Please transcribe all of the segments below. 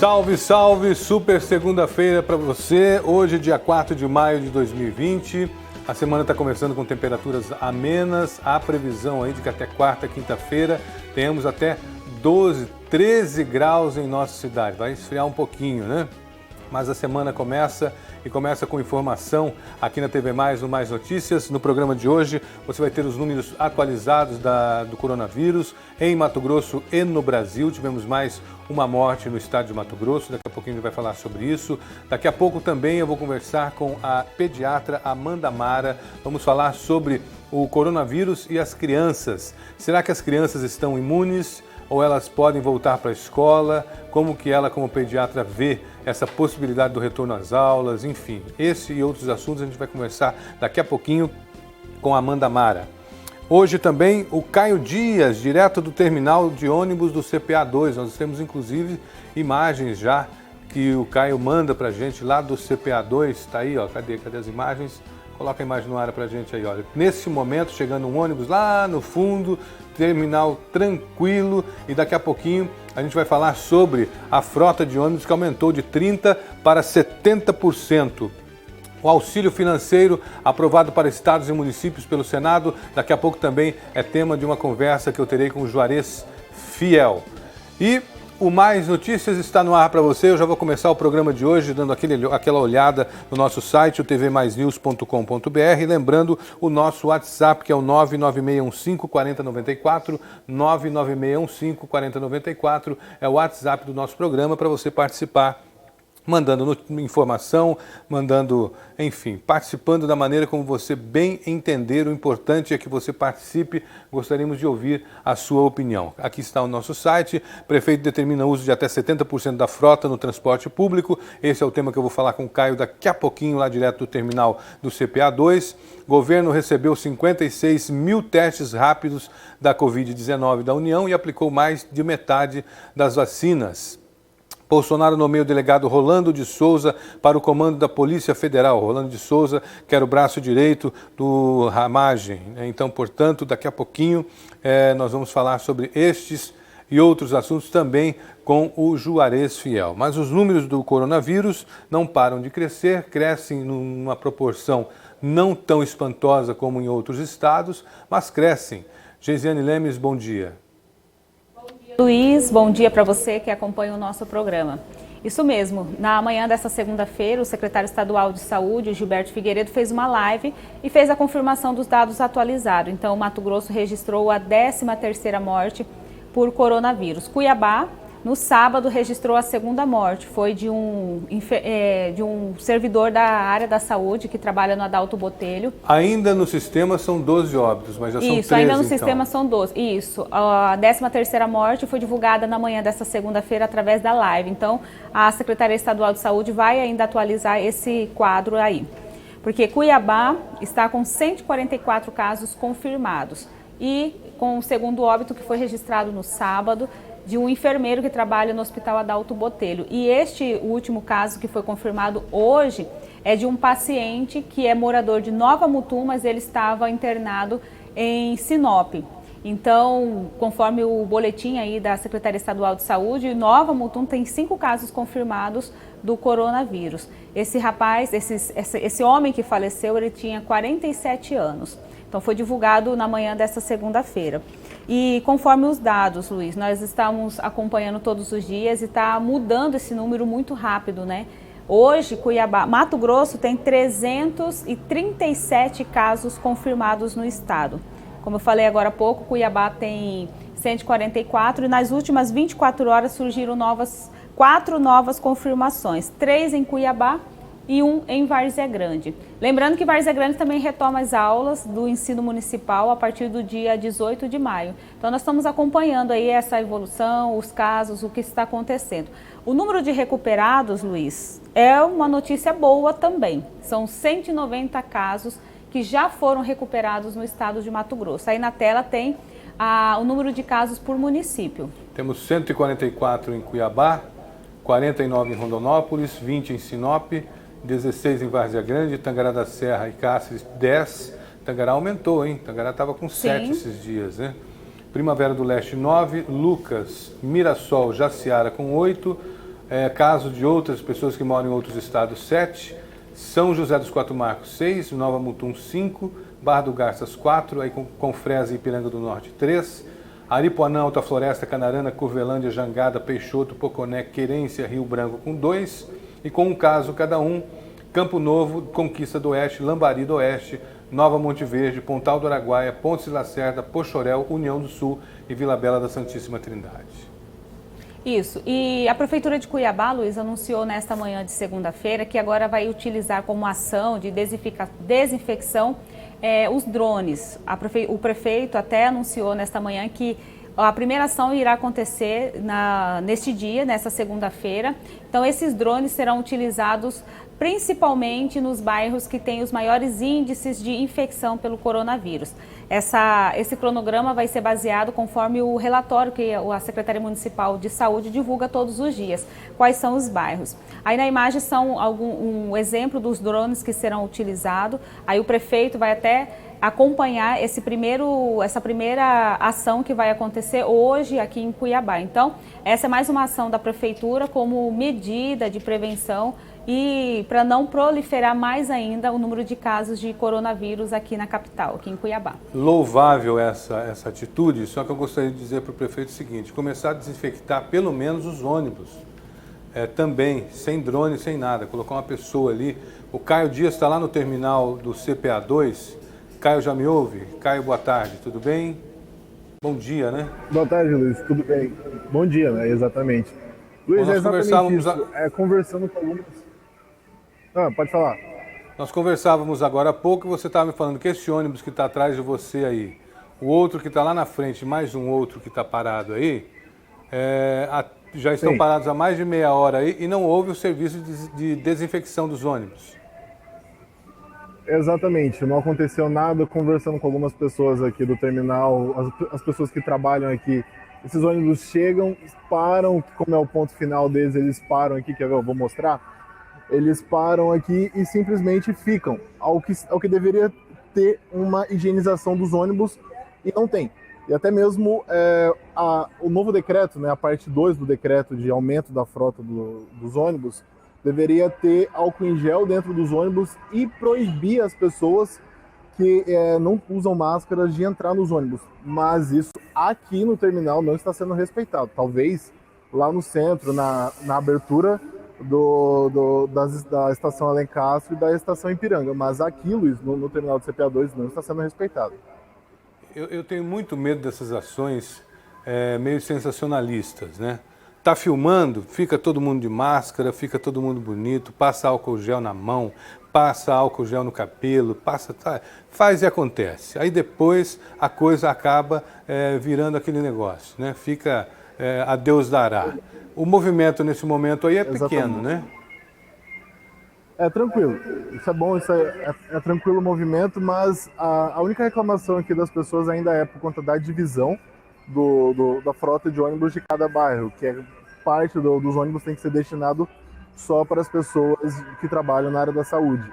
Salve, salve! Super segunda-feira para você. Hoje, dia 4 de maio de 2020. A semana está começando com temperaturas amenas. Há previsão aí de que até quarta, quinta-feira, tenhamos até 12, 13 graus em nossa cidade. Vai esfriar um pouquinho, né? Mas a semana começa e começa com informação aqui na TV Mais, no Mais Notícias. No programa de hoje você vai ter os números atualizados do coronavírus em Mato Grosso e no Brasil. Tivemos mais uma morte no estado de Mato Grosso, daqui a pouquinho a gente vai falar sobre isso. Daqui a pouco também eu vou conversar com a pediatra Amanda Mara. Vamos falar sobre o coronavírus e as crianças. Será que as crianças estão imunes? Ou elas podem voltar para a escola? Como que ela, como pediatra, vê essa possibilidade do retorno às aulas? Enfim, esse e outros assuntos a gente vai conversar daqui a pouquinho com a Amanda Mara. Hoje também o Caio Dias, direto do terminal de ônibus do CPA2. Nós temos inclusive imagens já que o Caio manda para a gente lá do CPA2. Está aí, ó, cadê as imagens? Coloca a imagem no ar para a gente aí, olha. Nesse momento, chegando um ônibus lá no fundo, terminal tranquilo, e daqui a pouquinho a gente vai falar sobre a frota de ônibus que aumentou de 30% para 70%. O auxílio financeiro aprovado para estados e municípios pelo Senado, daqui a pouco também é tema de uma conversa que eu terei com o Juarez Fiel. E o Mais Notícias está no ar para você. Eu já vou começar o programa de hoje dando aquela olhada no nosso site, o tvmaisnews.com.br. Lembrando o nosso WhatsApp, que é o 996154094. 996154094 é o WhatsApp do nosso programa para você participar, mandando informação, enfim, participando da maneira como você bem entender. O importante é que você participe. Gostaríamos de ouvir a sua opinião. Aqui está o nosso site. Prefeito determina o uso de até 70% da frota no transporte público. Esse é o tema que eu vou falar com o Caio daqui a pouquinho, lá direto do terminal do CPA2. Governo recebeu 56 mil testes rápidos da Covid-19 da União e aplicou mais de metade das vacinas. Bolsonaro nomeia o delegado Rolando de Souza para o comando da Polícia Federal. Rolando de Souza, que era o braço direito do Ramagem. Então, portanto, daqui a pouquinho nós vamos falar sobre estes e outros assuntos também com o Juarez Fiel. Mas os números do coronavírus não param de crescer, crescem numa proporção não tão espantosa como em outros estados, mas crescem. Geisiane Lemes, bom dia. Luiz, bom dia para você que acompanha o nosso programa. Isso mesmo, na manhã dessa segunda-feira, o secretário estadual de saúde, Gilberto Figueiredo, fez uma live e fez a confirmação dos dados atualizados. Então, o Mato Grosso registrou a 13ª morte por coronavírus. Cuiabá, no sábado, registrou a segunda morte. Foi de um servidor da área da saúde que trabalha no Adalto Botelho. Ainda no sistema são 12 óbitos, mas já são 13, Isso, ainda no então. sistema são 12. Isso, a 13ª morte foi divulgada na manhã dessa segunda-feira através da live. Então, a Secretaria Estadual de Saúde vai ainda atualizar esse quadro aí. Porque Cuiabá está com 144 casos confirmados. E com o segundo óbito que foi registrado no sábado, de um enfermeiro que trabalha no Hospital Adalto Botelho. E este último caso que foi confirmado hoje é de um paciente que é morador de Nova Mutum, mas ele estava internado em Sinop. Então, conforme o boletim aí da Secretaria Estadual de Saúde, Nova Mutum tem 5 casos confirmados do coronavírus. Esse rapaz, esse homem que faleceu, ele tinha 47 anos. Então, foi divulgado na manhã desta segunda-feira. E conforme os dados, Luiz, nós estamos acompanhando todos os dias e está mudando esse número muito rápido, né? Hoje, Mato Grosso tem 337 casos confirmados no estado. Como eu falei agora há pouco, Cuiabá tem 144 e nas últimas 24 horas surgiram 4 novas confirmações, 3 em Cuiabá e 1 em Várzea Grande. Lembrando que Várzea Grande também retoma as aulas do ensino municipal a partir do dia 18 de maio. Então nós estamos acompanhando aí essa evolução, os casos, o que está acontecendo. O número de recuperados, Luiz, é uma notícia boa também. São 190 casos que já foram recuperados no estado de Mato Grosso. Aí na tela tem o número de casos por município. Temos 144 em Cuiabá, 49 em Rondonópolis, 20 em Sinop, 16 em Várzea Grande, Tangará da Serra e Cáceres 10. Tangará aumentou, hein? Tangará estava com 7 esses dias, né? Primavera do Leste 9, Lucas, Mirassol, Jaciara com 8, casos de outras pessoas que moram em outros estados, 7. São José dos Quatro Marcos, 6. Nova Mutum, 5. Barra do Garças, 4. Aí com Fresa e Ipiranga do Norte, 3. Aripuanã, Alta Floresta, Canarana, Curvelândia, Jangada, Peixoto, Poconé, Querência, Rio Branco com 2. E com um caso cada um, Campo Novo, Conquista do Oeste, Lambari do Oeste, Nova Monte Verde, Pontal do Araguaia, Pontes de Lacerda, Poxorel, União do Sul e Vila Bela da Santíssima Trindade. Isso. E a Prefeitura de Cuiabá, Luiz, anunciou nesta manhã de segunda-feira que agora vai utilizar como ação de desinfecção os drones. O prefeito até anunciou nesta manhã que a primeira ação irá acontecer neste dia, nesta segunda-feira. Então, esses drones serão utilizados principalmente nos bairros que têm os maiores índices de infecção pelo coronavírus. Esse cronograma vai ser baseado conforme o relatório que a Secretaria Municipal de Saúde divulga todos os dias. Quais são os bairros? Aí na imagem são um exemplo dos drones que serão utilizados. Aí o prefeito vai até acompanhar essa primeira ação que vai acontecer hoje aqui em Cuiabá. Então, essa é mais uma ação da Prefeitura como medida de prevenção e para não proliferar mais ainda o número de casos de coronavírus aqui na capital, aqui em Cuiabá. Louvável essa atitude, só que eu gostaria de dizer para o prefeito o seguinte: começar a desinfectar pelo menos os ônibus, também, sem drone, sem nada, colocar uma pessoa ali. O Caio Dias está lá no terminal do CPA2. Caio, já me ouve? Caio, boa tarde, tudo bem? Bom dia, né? Boa tarde, Luiz, tudo bem? Bom dia, né? Exatamente. Luiz, Bom, exatamente isso. Conversando com algumas... pode falar. Nós conversávamos agora há pouco e você estava me falando que esse ônibus que está atrás de você aí, o outro que está lá na frente, mais um outro que está parado aí, já estão parados há mais de meia hora aí e não houve o serviço de desinfecção dos ônibus. Exatamente, não aconteceu nada. Conversando com algumas pessoas aqui do terminal, as pessoas que trabalham aqui, esses ônibus chegam, param, como é o ponto final deles, eles param aqui, quer ver, eu vou mostrar. Eles param aqui e simplesmente ficam, ao que deveria ter uma higienização dos ônibus e não tem. E até mesmo o novo decreto, né, a parte 2 do decreto de aumento da frota dos ônibus, deveria ter álcool em gel dentro dos ônibus e proibir as pessoas que não usam máscaras de entrar nos ônibus. Mas isso aqui no terminal não está sendo respeitado. Talvez lá no centro, na abertura da estação Alencastro e da estação Ipiranga. Mas aqui, Luiz, no terminal do CPA2 não está sendo respeitado. Eu tenho muito medo dessas ações meio sensacionalistas, né? Tá filmando, fica todo mundo de máscara, fica todo mundo bonito, passa álcool gel na mão, passa álcool gel no cabelo, faz e acontece. Aí depois a coisa acaba virando aquele negócio, né? Fica a Deus dará. O movimento nesse momento aí é pequeno, né? É tranquilo, isso é bom, isso é tranquilo o movimento, mas a única reclamação aqui das pessoas ainda é por conta da divisão da frota de ônibus de cada bairro, que parte dos ônibus tem que ser destinado só para as pessoas que trabalham na área da saúde.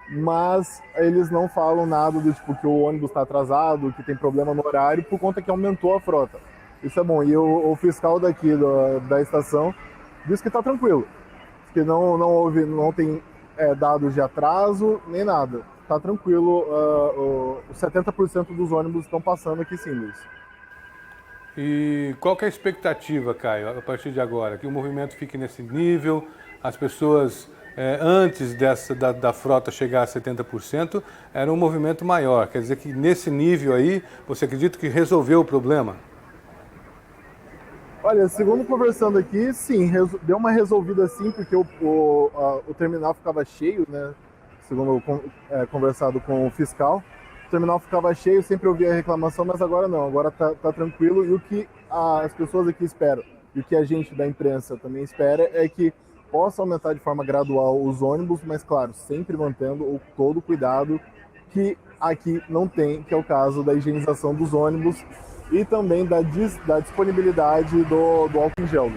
Mas eles não falam nada do tipo que o ônibus está atrasado, que tem problema no horário, por conta que aumentou a frota. Isso é bom. E o fiscal daqui da estação diz que está tranquilo, que não tem dados de atraso nem nada. Está tranquilo, os 70% dos ônibus estão passando aqui sim, Luiz. E qual que é a expectativa, Caio, a partir de agora? Que o movimento fique nesse nível, as pessoas, antes da frota chegar a 70%, era um movimento maior. Quer dizer que nesse nível aí, você acredita que resolveu o problema? Olha, segundo conversando aqui, sim, deu uma resolvida sim, porque o terminal ficava cheio, né? Segundo conversado com o fiscal. O terminal ficava cheio, sempre ouvia reclamação, mas agora não, agora tá tranquilo. E o que as pessoas aqui esperam, e o que a gente da imprensa também espera, é que possa aumentar de forma gradual os ônibus, mas claro, sempre mantendo todo o cuidado que aqui não tem, que é o caso da higienização dos ônibus e também da disponibilidade do álcool em gel.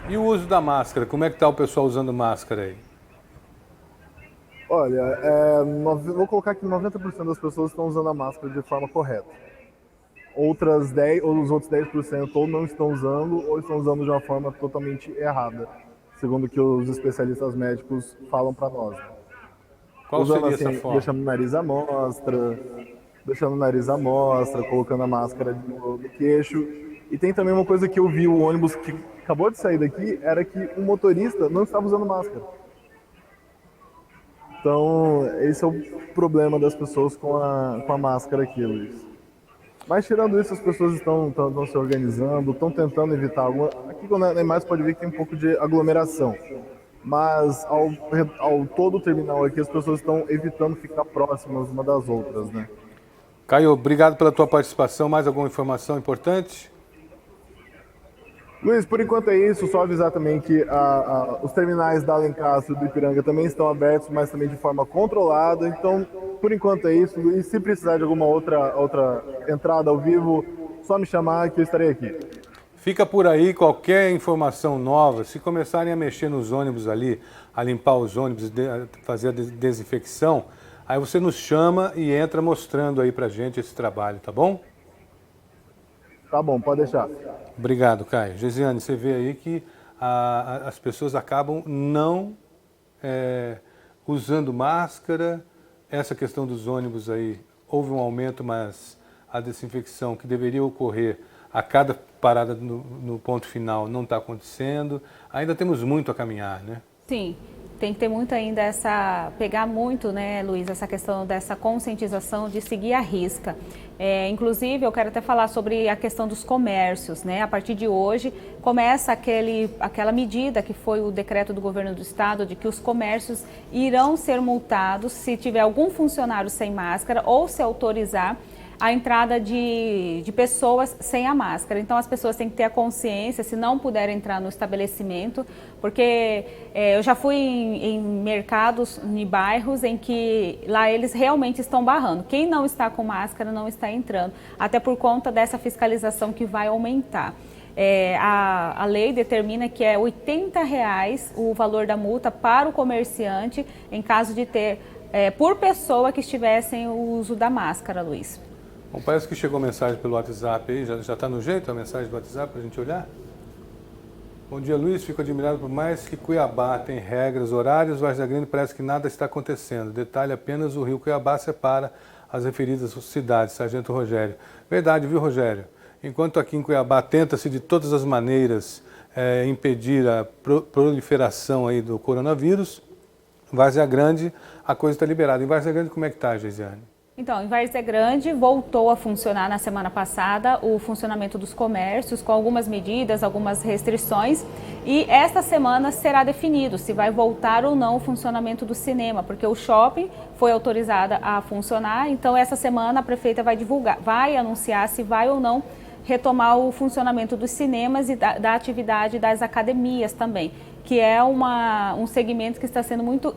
E o uso da máscara, como é que está o pessoal usando máscara aí? Olha, vou colocar que 90% das pessoas estão usando a máscara de forma correta. Os outros 10% ou não estão usando ou estão usando de uma forma totalmente errada. segundo o que os especialistas médicos falam para nós. Qual Usando seria assim, essa forma? deixando o nariz à mostra, colocando a máscara no queixo. E tem também uma coisa que eu vi, o ônibus que acabou de sair daqui, era que o motorista não estava usando máscara. Então, esse é o problema das pessoas com a máscara aqui, Luiz. Mas tirando isso, as pessoas estão se organizando, estão tentando evitar alguma... Aqui na Neymar pode ver que tem um pouco de aglomeração. Mas ao todo o terminal aqui, as pessoas estão evitando ficar próximas uma das outras, né? Caio, obrigado pela tua participação. Mais alguma informação importante? Luiz, por enquanto é isso. Só avisar também que os terminais da Alencastro e do Ipiranga também estão abertos, mas também de forma controlada. Então, por enquanto é isso. Luiz, se precisar de alguma outra entrada ao vivo, só me chamar que eu estarei aqui. Fica por aí qualquer informação nova. Se começarem a mexer nos ônibus ali, a limpar os ônibus, fazer a desinfecção, aí você nos chama e entra mostrando aí pra gente esse trabalho, tá bom? Tá bom, pode deixar. Obrigado, Caio. Gesiane, você vê aí que as pessoas acabam não usando máscara. Essa questão dos ônibus aí, houve um aumento, mas a desinfecção que deveria ocorrer a cada parada no ponto final não está acontecendo. Ainda temos muito a caminhar, né? Sim. Tem que ter muito ainda pegar muito, né, Luiz, essa questão dessa conscientização de seguir a risca. Inclusive, eu quero até falar sobre a questão dos comércios, né? A partir de hoje, começa aquela medida que foi o decreto do governo do estado de que os comércios irão ser multados se tiver algum funcionário sem máscara ou se autorizar a entrada de pessoas sem a máscara. Então, as pessoas têm que ter a consciência, se não puderem entrar no estabelecimento, porque eu já fui em mercados, em bairros, em que lá eles realmente estão barrando. Quem não está com máscara não está entrando, até por conta dessa fiscalização que vai aumentar. A lei determina que é R$ 80 o valor da multa para o comerciante, em caso de ter, por pessoa que estivesse sem o uso da máscara, Luiz. Bom, parece que chegou mensagem pelo WhatsApp aí, já está no jeito a mensagem do WhatsApp para a gente olhar? Bom dia, Luiz, fico admirado por mais que Cuiabá tem regras, horários, Várzea Grande parece que nada está acontecendo. Detalhe apenas o rio Cuiabá separa as referidas cidades, Sargento Rogério. Verdade, viu, Rogério? Enquanto aqui em Cuiabá tenta-se de todas as maneiras impedir a proliferação aí do coronavírus, Várzea Grande a coisa está liberada. Em Várzea Grande como é que está, Geisiane? Então, em Várzea Grande voltou a funcionar na semana passada o funcionamento dos comércios com algumas medidas, algumas restrições, e esta semana será definido se vai voltar ou não o funcionamento do cinema, porque o shopping foi autorizado a funcionar, então essa semana a prefeita vai anunciar se vai ou não retomar o funcionamento dos cinemas e da atividade das academias também, que é um segmento que está sendo muito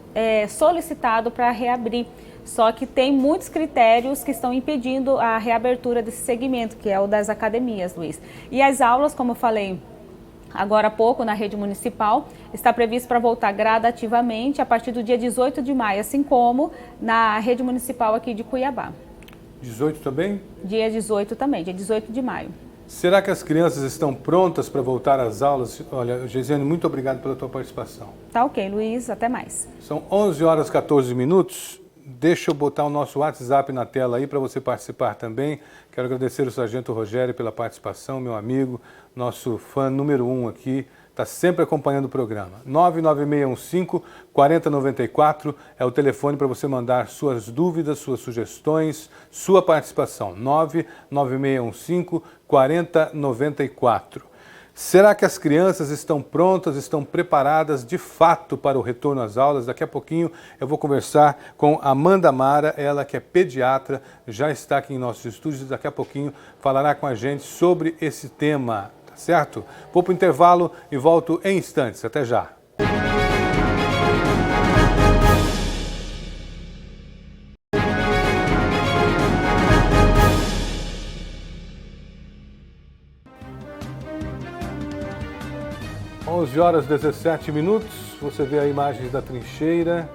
solicitado para reabrir. Só que tem muitos critérios que estão impedindo a reabertura desse segmento, que é o das academias, Luiz. E as aulas, como eu falei agora há pouco, na rede municipal, está previsto para voltar gradativamente a partir do dia 18 de maio, assim como na rede municipal aqui de Cuiabá. 18 também? Dia 18 também, dia 18 de maio. Será que as crianças estão prontas para voltar às aulas? Olha, Geisiane, muito obrigado pela tua participação. Tá ok, Luiz, até mais. São 11 horas e 14 minutos. Deixa eu botar o nosso WhatsApp na tela aí para você participar também. Quero agradecer o Sargento Rogério pela participação, meu amigo, nosso fã número 1 aqui, está sempre acompanhando o programa. 99615-4094 é o telefone para você mandar suas dúvidas, suas sugestões, sua participação. 99615-4094. Será que as crianças estão prontas, estão preparadas de fato para o retorno às aulas? Daqui a pouquinho eu vou conversar com Amanda Mara, ela que é pediatra, já está aqui em nossos estúdios e daqui a pouquinho falará com a gente sobre esse tema, tá certo? Vou para o intervalo e volto em instantes. Até já! 11 horas e 17 minutos, você vê a imagem da trincheira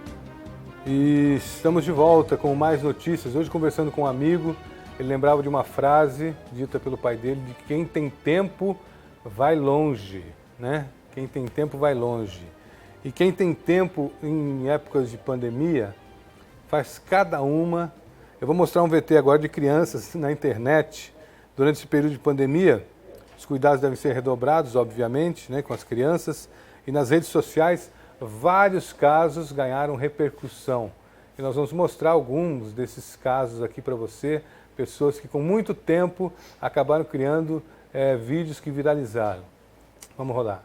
e estamos de volta com mais notícias. Hoje conversando com um amigo, ele lembrava de uma frase dita pelo pai dele, de que quem tem tempo vai longe, né? Quem tem tempo vai longe. E quem tem tempo em épocas de pandemia faz cada uma. Eu vou mostrar um VT agora de crianças na internet. Durante esse período de pandemia, os cuidados devem ser redobrados, obviamente, né, com as crianças. E nas redes sociais, vários casos ganharam repercussão. E nós vamos mostrar alguns desses casos aqui para você. Pessoas que com muito tempo acabaram criando vídeos que viralizaram. Vamos rolar.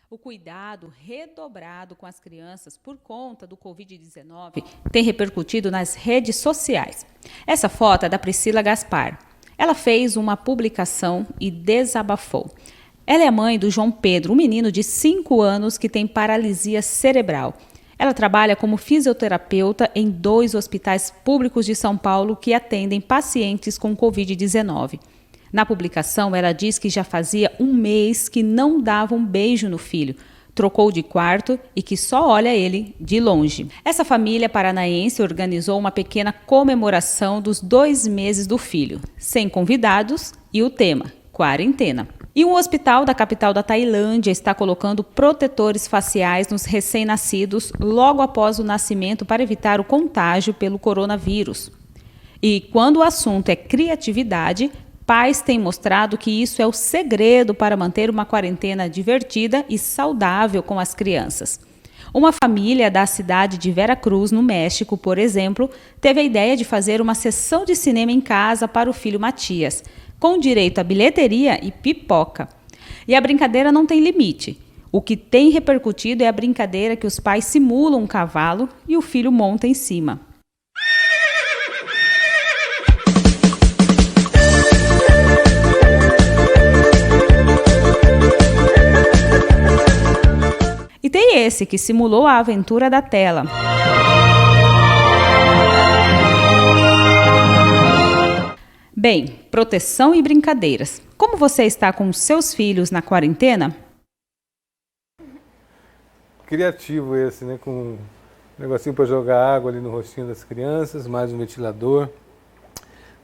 O cuidado redobrado com as crianças por conta do Covid-19 tem repercutido nas redes sociais. Essa foto é da Priscila Gaspar. Ela fez uma publicação e desabafou. Ela é mãe do João Pedro, um menino de 5 anos que tem paralisia cerebral. Ela trabalha como fisioterapeuta em 2 hospitais públicos de São Paulo que atendem pacientes com Covid-19. Na publicação, ela diz que já fazia 1 mês que não dava um beijo no filho, trocou de quarto e que só olha ele de longe. Essa família paranaense organizou uma pequena comemoração dos 2 meses do filho, sem convidados e o tema, quarentena. E um hospital da capital da Tailândia está colocando protetores faciais nos recém-nascidos logo após o nascimento para evitar o contágio pelo coronavírus. E quando o assunto é criatividade, pais têm mostrado que isso é o segredo para manter uma quarentena divertida e saudável com as crianças. Uma família da cidade de Veracruz, no México, por exemplo, teve a ideia de fazer uma sessão de cinema em casa para o filho Matias, com direito a bilheteria e pipoca. E a brincadeira não tem limite. O que tem repercutido é a brincadeira que os pais simulam um cavalo e o filho monta em cima. E tem esse que simulou a aventura da tela. Bem, proteção e brincadeiras. Como você está com os seus filhos na quarentena? Criativo esse, né? Com um negocinho para jogar água ali no rostinho das crianças, mais um ventilador.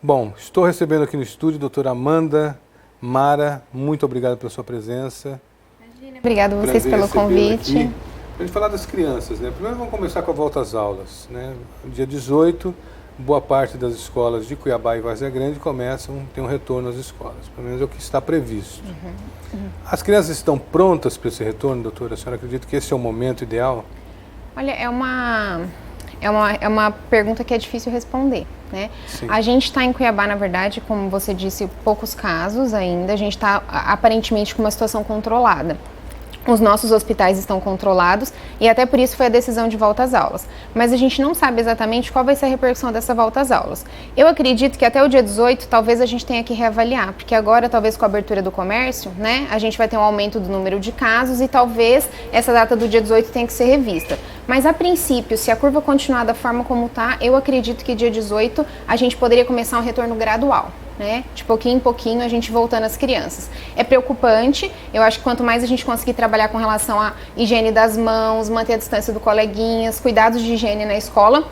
Bom, estou recebendo aqui no estúdio a doutora Amanda Mara. Muito obrigado pela sua presença. Obrigada a vocês pelo convite. Para a gente falar das crianças, né? Primeiro vamos começar com a volta às aulas, né? Dia 18, boa parte das escolas de Cuiabá e Várzea Grande tem um retorno às escolas, pelo menos é o que está previsto. As crianças estão prontas para esse retorno, doutora? A senhora acredita que esse é o momento ideal? Olha, é uma pergunta que é difícil responder, né? A gente está em Cuiabá, na verdade, como você disse, poucos casos ainda. A gente está aparentemente com uma situação controlada. Os nossos hospitais estão controlados e até por isso foi a decisão de volta às aulas. Mas a gente não sabe exatamente qual vai ser a repercussão dessa volta às aulas. Eu acredito que até o dia 18 talvez a gente tenha que reavaliar, porque agora talvez com a abertura do comércio, né, a gente vai ter um aumento do número de casos e talvez essa data do dia 18 tenha que ser revista. Mas a princípio, se a curva continuar da forma como está, eu acredito que dia 18 a gente poderia começar um retorno gradual. Né? De pouquinho em pouquinho a gente voltando às crianças. É preocupante, eu acho que quanto mais a gente conseguir trabalhar com relação à higiene das mãos, manter a distância do coleguinhas, cuidados de higiene na escola,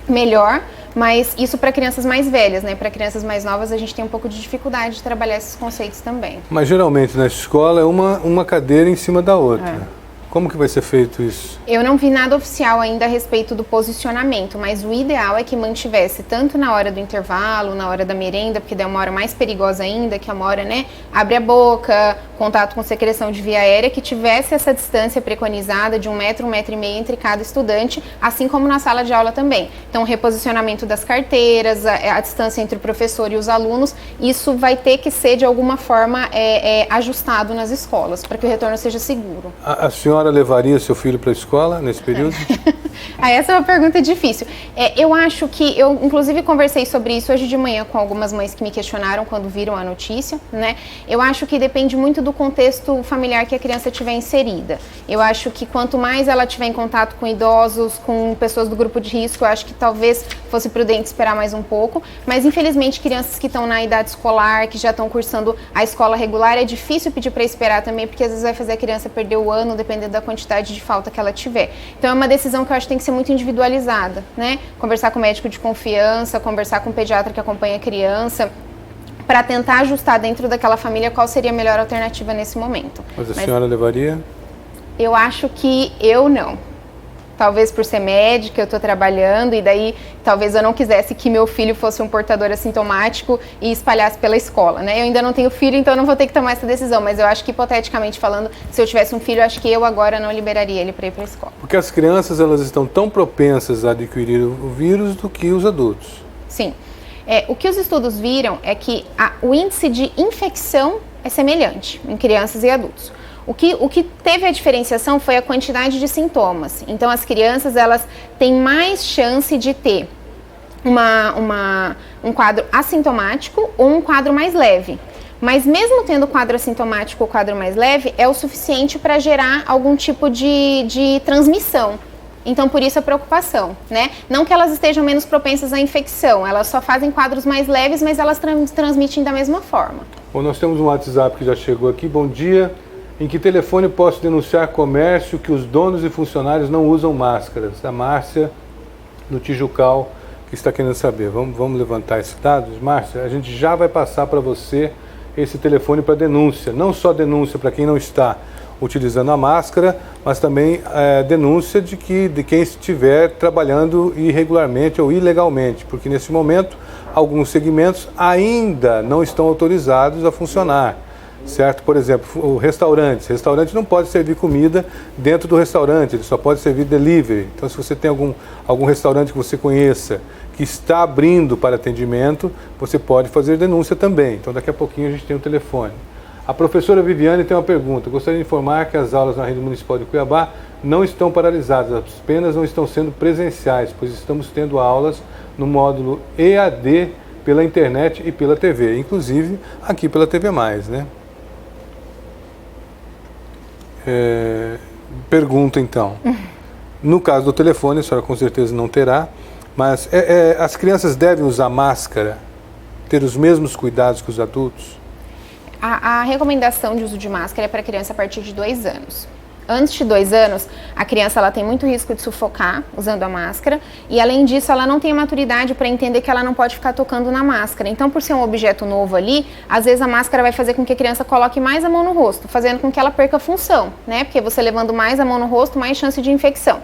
melhor, mas isso para crianças mais velhas, né? Para crianças mais novas a gente tem um pouco de dificuldade de trabalhar esses conceitos também. Mas geralmente na escola é uma cadeira em cima da outra. Como que vai ser feito isso? Eu não vi nada oficial ainda a respeito do posicionamento, mas o ideal é que mantivesse tanto na hora do intervalo, na hora da merenda, porque daí é uma hora mais perigosa ainda, que é uma hora, né, abre a boca, contato com secreção de via aérea, que tivesse essa distância preconizada de 1 metro, 1,5 metro entre cada estudante, assim como na sala de aula também. Então, o reposicionamento das carteiras, a distância entre o professor e os alunos, isso vai ter que ser de alguma forma ajustado nas escolas, para que o retorno seja seguro. A senhora levaria seu filho para a escola nesse período? Essa é uma pergunta difícil. Eu acho que, eu inclusive conversei sobre isso hoje de manhã com algumas mães que me questionaram quando viram a notícia, né? Eu acho que depende muito do contexto familiar que a criança tiver inserida. Eu acho que quanto mais ela tiver em contato com idosos, com pessoas do grupo de risco, eu acho que talvez fosse prudente esperar mais um pouco, mas infelizmente crianças que estão na idade escolar, que já estão cursando a escola regular, é difícil pedir para esperar também, porque às vezes vai fazer a criança perder o ano, dependendo da quantidade de falta que ela tiver. Então é uma decisão que eu acho que tem que ser muito individualizada, né? Conversar com o médico de confiança, conversar com o pediatra que acompanha a criança, para tentar ajustar dentro daquela família qual seria a melhor alternativa nesse momento. Mas a senhora levaria? Eu acho que eu não. Talvez por ser médica, eu estou trabalhando e daí talvez eu não quisesse que meu filho fosse um portador assintomático e espalhasse pela escola, né? Eu ainda não tenho filho, então eu não vou ter que tomar essa decisão, mas eu acho que, hipoteticamente falando, se eu tivesse um filho, eu acho que eu agora não liberaria ele para ir para a escola. Porque as crianças, elas estão tão propensas a adquirir o vírus do que os adultos. Sim. O que os estudos viram é que o índice de infecção é semelhante em crianças e adultos. O que teve a diferenciação foi a quantidade de sintomas. Então, as crianças, elas têm mais chance de ter um quadro assintomático ou um quadro mais leve. Mas mesmo tendo quadro assintomático ou quadro mais leve, é o suficiente para gerar algum tipo de transmissão. Então, por isso a preocupação, né? Não que elas estejam menos propensas à infecção, elas só fazem quadros mais leves, mas elas transmitem da mesma forma. Bom, nós temos um WhatsApp que já chegou aqui. Bom dia. Em que telefone posso denunciar comércio que os donos e funcionários não usam máscaras? A Márcia, do Tijucal, que está querendo saber. Vamos levantar esses dados? Márcia, a gente já vai passar para você esse telefone para denúncia. Não só denúncia para quem não está utilizando a máscara, mas também denúncia de quem estiver trabalhando irregularmente ou ilegalmente, porque nesse momento alguns segmentos ainda não estão autorizados a funcionar. Certo? Por exemplo, restaurante não pode servir comida dentro do restaurante, ele só pode servir delivery. Então, se você tem algum restaurante que você conheça que está abrindo para atendimento, você pode fazer denúncia também. Então, daqui a pouquinho a gente tem o telefone. A professora Viviane tem uma pergunta. Gostaria de informar que as aulas na Rede Municipal de Cuiabá não estão paralisadas, apenas não estão sendo presenciais, pois estamos tendo aulas no módulo EAD pela internet e pela TV, inclusive aqui pela TV+, né? Pergunta então, no caso do telefone, a senhora com certeza não terá, mas as crianças devem usar máscara, ter os mesmos cuidados que os adultos? A recomendação de uso de máscara é para criança a partir de 2 anos. Antes de 2 anos, a criança ela tem muito risco de sufocar usando a máscara e, além disso, ela não tem a maturidade para entender que ela não pode ficar tocando na máscara. Então, por ser um objeto novo ali, às vezes a máscara vai fazer com que a criança coloque mais a mão no rosto, fazendo com que ela perca a função, né? Porque você levando mais a mão no rosto, mais chance de infecção.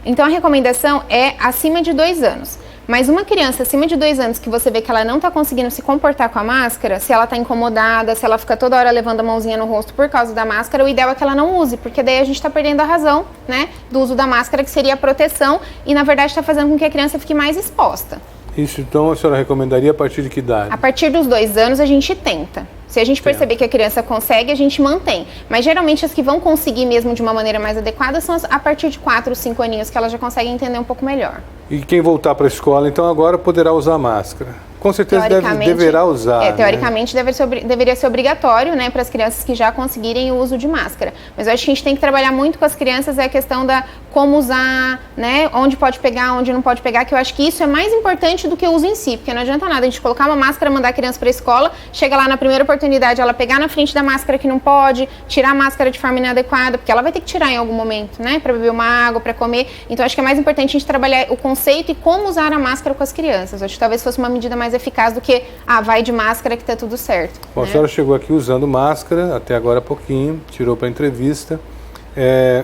Então, a recomendação é acima de 2 anos. Mas uma criança acima de 2 anos que você vê que ela não está conseguindo se comportar com a máscara, se ela está incomodada, se ela fica toda hora levando a mãozinha no rosto por causa da máscara, o ideal é que ela não use, porque daí a gente está perdendo a razão, né, do uso da máscara, que seria a proteção, e na verdade está fazendo com que a criança fique mais exposta. Isso, então, a senhora recomendaria a partir de que idade? A partir dos 2 anos a gente tenta. Se a gente perceber que a criança consegue, a gente mantém. Mas geralmente as que vão conseguir mesmo de uma maneira mais adequada são a partir de 4 ou 5 aninhos, que ela já consegue entender um pouco melhor. E quem voltar para a escola, então, agora poderá usar máscara? Com certeza deverá usar. Teoricamente, né? Deveria ser obrigatório, né, para as crianças que já conseguirem o uso de máscara. Mas eu acho que a gente tem que trabalhar muito com as crianças a questão da como usar, né, onde pode pegar, onde não pode pegar, que eu acho que isso é mais importante do que o uso em si, porque não adianta nada a gente colocar uma máscara, mandar a criança para a escola, chega lá na primeira oportunidade, ela pegar na frente da máscara que não pode, tirar a máscara de forma inadequada, porque ela vai ter que tirar em algum momento, né, para beber uma água, para comer. Então, acho que é mais importante a gente trabalhar o conceito e como usar a máscara com as crianças. Acho que talvez fosse uma medida mais eficaz do que, vai de máscara que tá tudo certo. Bom, né? A senhora chegou aqui usando máscara, até agora há pouquinho, tirou para a entrevista.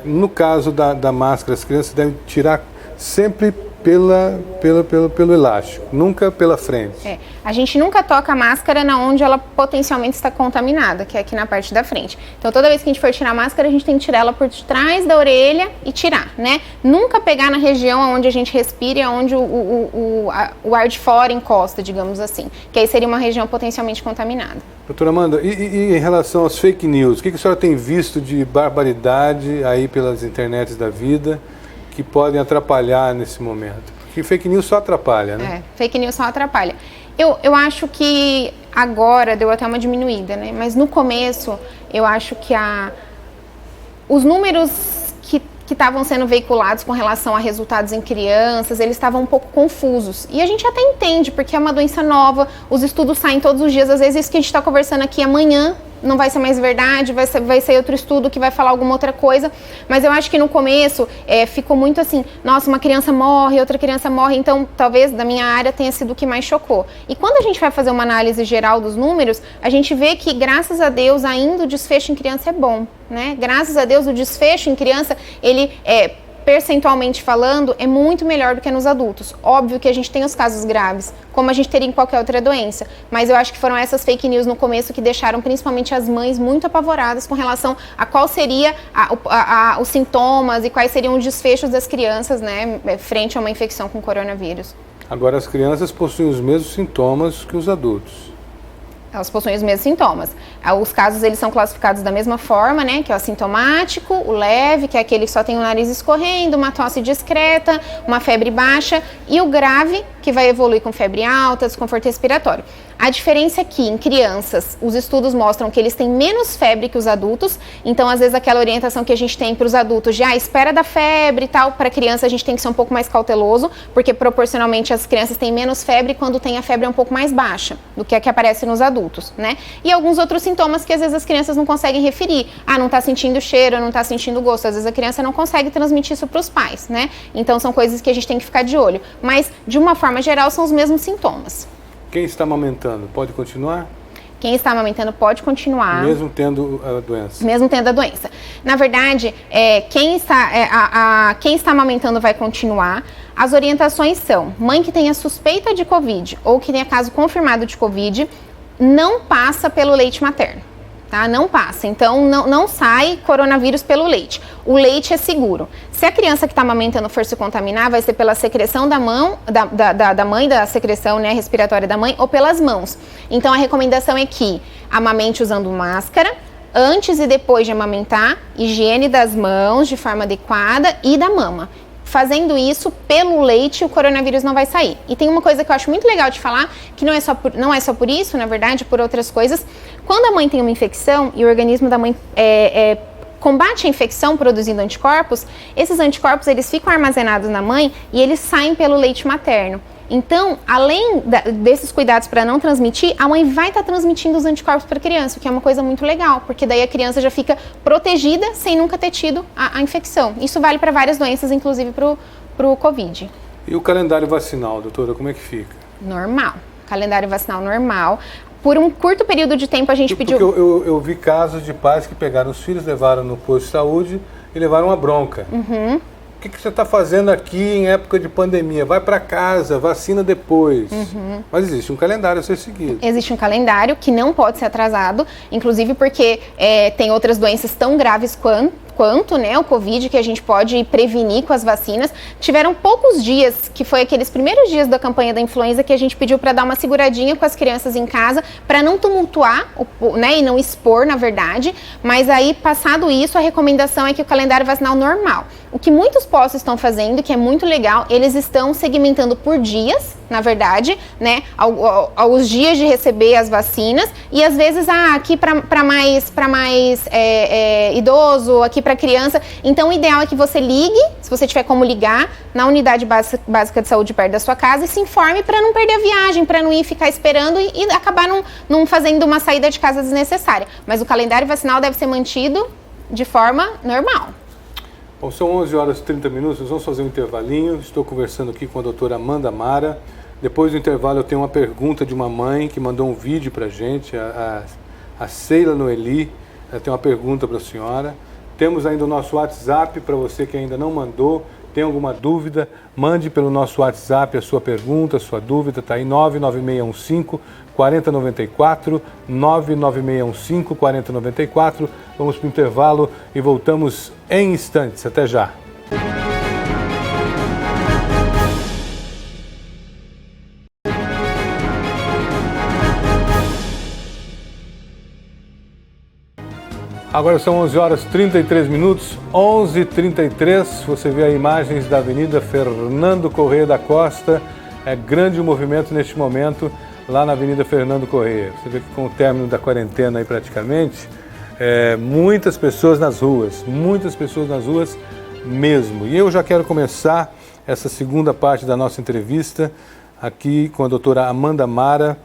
No caso da máscara, as crianças devem tirar sempre pelo elástico, nunca pela frente. A gente nunca toca a máscara na onde ela potencialmente está contaminada, que é aqui na parte da frente. Então, toda vez que a gente for tirar a máscara, a gente tem que tirar ela por trás da orelha e tirar, né? Nunca pegar na região onde a gente respira e onde o ar de fora encosta, digamos assim, que aí seria uma região potencialmente contaminada. Doutora Amanda, e em relação às fake news, o que a senhora tem visto de barbaridade aí pelas internets da vida que podem atrapalhar nesse momento? Porque fake news só atrapalha, né? Fake news só atrapalha. Eu acho que agora deu até uma diminuída, né? Mas no começo, eu acho que os números que estavam sendo veiculados com relação a resultados em crianças, eles estavam um pouco confusos. E a gente até entende, porque é uma doença nova, os estudos saem todos os dias, às vezes isso que a gente está conversando aqui amanhã não vai ser mais verdade, vai ser outro estudo que vai falar alguma outra coisa. Mas eu acho que no começo ficou muito assim, nossa, uma criança morre, outra criança morre, então talvez da minha área tenha sido o que mais chocou. E quando a gente vai fazer uma análise geral dos números, a gente vê que, graças a Deus, ainda o desfecho em criança é bom, né? Graças a Deus, o desfecho em criança, ele percentualmente falando, é muito melhor do que nos adultos. Óbvio que a gente tem os casos graves, como a gente teria em qualquer outra doença, mas eu acho que foram essas fake news no começo que deixaram principalmente as mães muito apavoradas com relação a qual seria os sintomas e quais seriam os desfechos das crianças, né, frente a uma infecção com coronavírus. Agora, as crianças possuem os mesmos sintomas que os adultos. Elas possuem os mesmos sintomas. Os casos, eles são classificados da mesma forma, né? Que é o assintomático, o leve, que é aquele que só tem o nariz escorrendo, uma tosse discreta, uma febre baixa, e o grave, que vai evoluir com febre alta, desconforto respiratório. A diferença é que em crianças, os estudos mostram que eles têm menos febre que os adultos, então às vezes aquela orientação que a gente tem para os adultos de espera da febre e tal, para criança a gente tem que ser um pouco mais cauteloso, porque proporcionalmente as crianças têm menos febre quando tem a febre um pouco mais baixa do que a que aparece nos adultos, né? E alguns outros sintomas que às vezes as crianças não conseguem referir. Não está sentindo cheiro, não está sentindo gosto. Às vezes a criança não consegue transmitir isso para os pais, né? Então são coisas que a gente tem que ficar de olho. Mas, de uma forma geral, são os mesmos sintomas. Quem está amamentando pode continuar? Quem está amamentando pode continuar. Mesmo tendo a doença? Mesmo tendo a doença. Na verdade, quem está amamentando vai continuar. As orientações são: mãe que tenha suspeita de Covid ou que tenha caso confirmado de Covid, não passa pelo leite materno. Tá? Não passa, então não sai coronavírus pelo leite. O leite é seguro. Se a criança que está amamentando for se contaminar, vai ser pela secreção da mãe, da secreção, né, respiratória da mãe, ou pelas mãos. Então a recomendação é que amamente usando máscara, antes e depois de amamentar, higiene das mãos de forma adequada e da mama. Fazendo isso, pelo leite, o coronavírus não vai sair. E tem uma coisa que eu acho muito legal de falar, que não é só por isso, na verdade, por outras coisas. Quando a mãe tem uma infecção e o organismo da mãe combate a infecção produzindo anticorpos, esses anticorpos eles ficam armazenados na mãe e eles saem pelo leite materno. Então, além desses cuidados para não transmitir, a mãe vai estar transmitindo os anticorpos para a criança, o que é uma coisa muito legal, porque daí a criança já fica protegida sem nunca ter tido a infecção. Isso vale para várias doenças, inclusive para o Covid. E o calendário vacinal, doutora, como é que fica? Normal. Calendário vacinal normal. Por um curto período de tempo a gente pediu... Porque eu vi casos de pais que pegaram os filhos, levaram no posto de saúde e levaram uma bronca. Uhum. O que você está fazendo aqui em época de pandemia? Vai para casa, vacina depois. Uhum. Mas existe um calendário a ser seguido. Existe um calendário que não pode ser atrasado, inclusive porque tem outras doenças tão graves quanto né, o Covid, que a gente pode prevenir com as vacinas. Tiveram poucos dias, que foi aqueles primeiros dias da campanha da influenza, que a gente pediu para dar uma seguradinha com as crianças em casa, para não tumultuar, né, e não expor, na verdade. Mas aí, passado isso, a recomendação é que o calendário vacinal normal. O que muitos postos estão fazendo, que é muito legal, eles estão segmentando por dias, na verdade, né, aos dias de receber as vacinas, e às vezes, aqui para mais idoso, aqui para criança. Então, o ideal é que você ligue, se você tiver como ligar, na unidade básica de saúde perto da sua casa e se informe para não perder a viagem, para não ir ficar esperando e acabar não fazendo uma saída de casa desnecessária. Mas o calendário vacinal deve ser mantido de forma normal. Bom, são 11 horas e 30 minutos, nós vamos fazer um intervalinho. Estou conversando aqui com a doutora Amanda Mara. Depois do intervalo eu tenho uma pergunta de uma mãe que mandou um vídeo para a gente, a Sheila Noeli. Ela tem uma pergunta para a senhora. Temos ainda o nosso WhatsApp para você que ainda não mandou. Tem alguma dúvida? Mande pelo nosso WhatsApp a sua pergunta, a sua dúvida. Está aí 99615-4094, 99615-4094. Vamos para o intervalo e voltamos em instantes. Até já. Agora são 11 horas e 33 minutos, 11h33. Você vê aí imagens da Avenida Fernando Corrêa da Costa. É grande o movimento neste momento lá na Avenida Fernando Corrêa. Você vê que com o término da quarentena aí praticamente, muitas pessoas nas ruas mesmo. E eu já quero começar essa segunda parte da nossa entrevista aqui com a doutora Amanda Mara,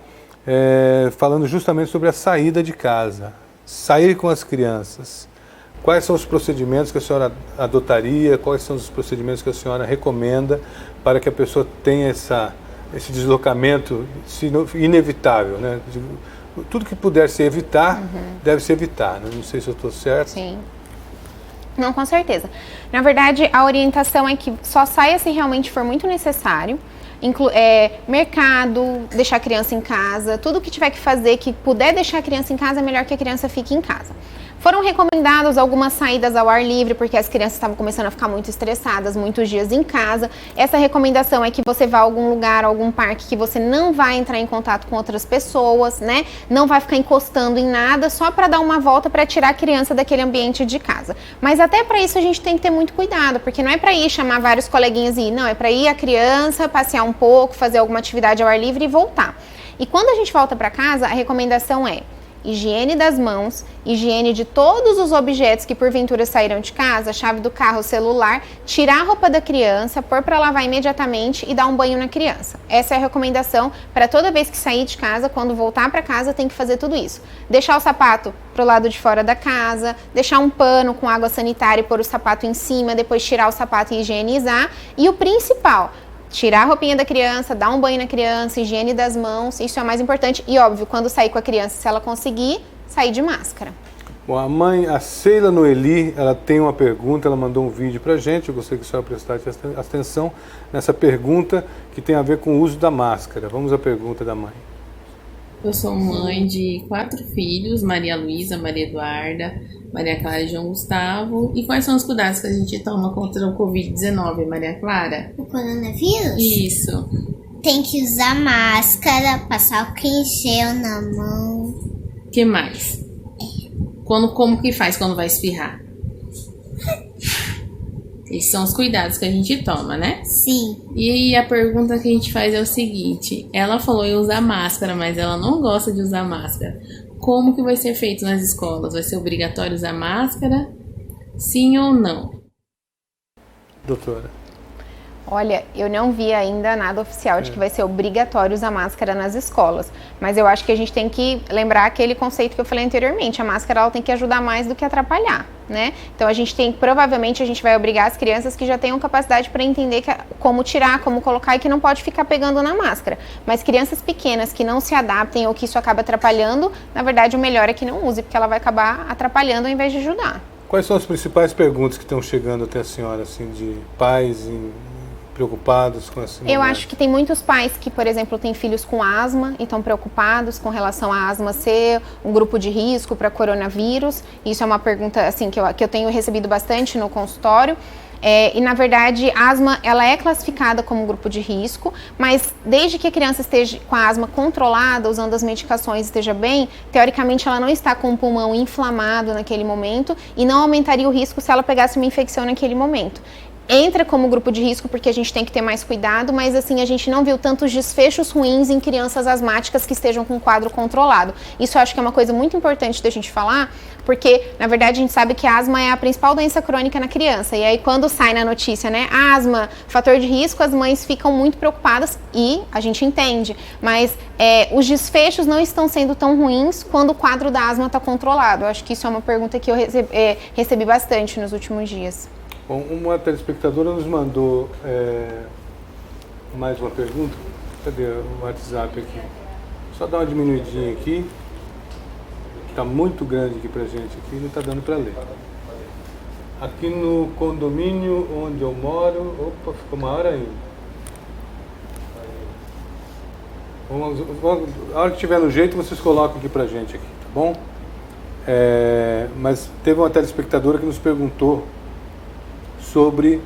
falando justamente sobre a saída de casa. sair com as crianças, quais são os procedimentos que a senhora adotaria, quais são os procedimentos que a senhora recomenda para que a pessoa tenha esse deslocamento inevitável, né? Tudo que puder se evitar, deve se evitar, né? Não sei se eu estou certo. Sim. Não, com certeza. Na verdade, a orientação é que só saia se realmente for muito necessário. Mercado, deixar a criança em casa, tudo que tiver que fazer, que puder deixar a criança em casa, é melhor que a criança fique em casa. Foram recomendadas algumas saídas ao ar livre, porque as crianças estavam começando a ficar muito estressadas, muitos dias em casa. Essa recomendação é que você vá a algum lugar, algum parque, que você não vai entrar em contato com outras pessoas, né? Não vai ficar encostando em nada, só para dar uma volta para tirar a criança daquele ambiente de casa. Mas até para isso a gente tem que ter muito cuidado, porque não é para ir chamar vários coleguinhas e ir, não, é para ir a criança, passear um pouco, fazer alguma atividade ao ar livre e voltar. E quando a gente volta para casa, a recomendação é higiene das mãos, higiene de todos os objetos que porventura saíram de casa, chave do carro, celular, tirar a roupa da criança, pôr para lavar imediatamente e dar um banho na criança. Essa é a recomendação para toda vez que sair de casa, quando voltar para casa, tem que fazer tudo isso. Deixar o sapato pro lado de fora da casa, deixar um pano com água sanitária e pôr o sapato em cima, depois tirar o sapato e higienizar. E o principal, tirar a roupinha da criança, dar um banho na criança, higiene das mãos, isso é o mais importante. E óbvio, quando sair com a criança, se ela conseguir, sair de máscara. Bom, a Sheila Noeli, ela tem uma pergunta, ela mandou um vídeo pra gente, eu gostaria que a senhora prestasse atenção nessa pergunta que tem a ver com o uso da máscara. Vamos à pergunta da mãe. Eu sou mãe de 4 filhos, Maria Luísa, Maria Eduarda, Maria Clara e João Gustavo. E quais são os cuidados que a gente toma contra o Covid-19, Maria Clara? O coronavírus? Isso. Tem que usar máscara, passar álcool em gel na mão. O que mais? Como que faz quando vai espirrar? Esses são os cuidados que a gente toma, né? Sim. E a pergunta que a gente faz é o seguinte: ela falou em usar máscara, mas ela não gosta de usar máscara. Como que vai ser feito nas escolas? Vai ser obrigatório usar máscara? Sim ou não? Doutora. Olha, eu não vi ainda nada oficial de que vai ser obrigatório usar máscara nas escolas. Mas eu acho que a gente tem que lembrar aquele conceito que eu falei anteriormente. A máscara ela tem que ajudar mais do que atrapalhar, né? Então a gente provavelmente a gente vai obrigar as crianças que já tenham capacidade para entender como tirar, como colocar e que não pode ficar pegando na máscara. Mas crianças pequenas que não se adaptem ou que isso acaba atrapalhando, na verdade o melhor é que não use, porque ela vai acabar atrapalhando ao invés de ajudar. Quais são as principais perguntas que estão chegando até a senhora, assim, de pais preocupados com esse momento? Eu acho que tem muitos pais que, por exemplo, têm filhos com asma e estão preocupados com relação à asma ser um grupo de risco para coronavírus. Isso é uma pergunta assim, que eu tenho recebido bastante no consultório. E na verdade a asma ela é classificada como grupo de risco, mas desde que a criança esteja com a asma controlada, usando as medicações, esteja bem, teoricamente ela não está com o pulmão inflamado naquele momento e não aumentaria o risco se ela pegasse uma infecção naquele momento. Entra como grupo de risco porque a gente tem que ter mais cuidado, mas assim, a gente não viu tantos desfechos ruins em crianças asmáticas que estejam com quadro controlado. Isso eu acho que é uma coisa muito importante da gente falar, porque na verdade a gente sabe que a asma é a principal doença crônica na criança. E aí quando sai na notícia, né, asma, fator de risco, as mães ficam muito preocupadas e a gente entende. Mas os desfechos não estão sendo tão ruins quando o quadro da asma está controlado. Eu acho que isso é uma pergunta que eu recebi bastante nos últimos dias. Bom, uma telespectadora nos mandou mais uma pergunta. Cadê o WhatsApp aqui? Só dar uma diminuidinha aqui. Está muito grande aqui pra gente, aqui não está dando para ler. Aqui no condomínio onde eu moro... Opa, ficou maior ainda. A hora que tiver no jeito, vocês colocam aqui pra gente, aqui, tá bom? Mas teve uma telespectadora que nos perguntou sobre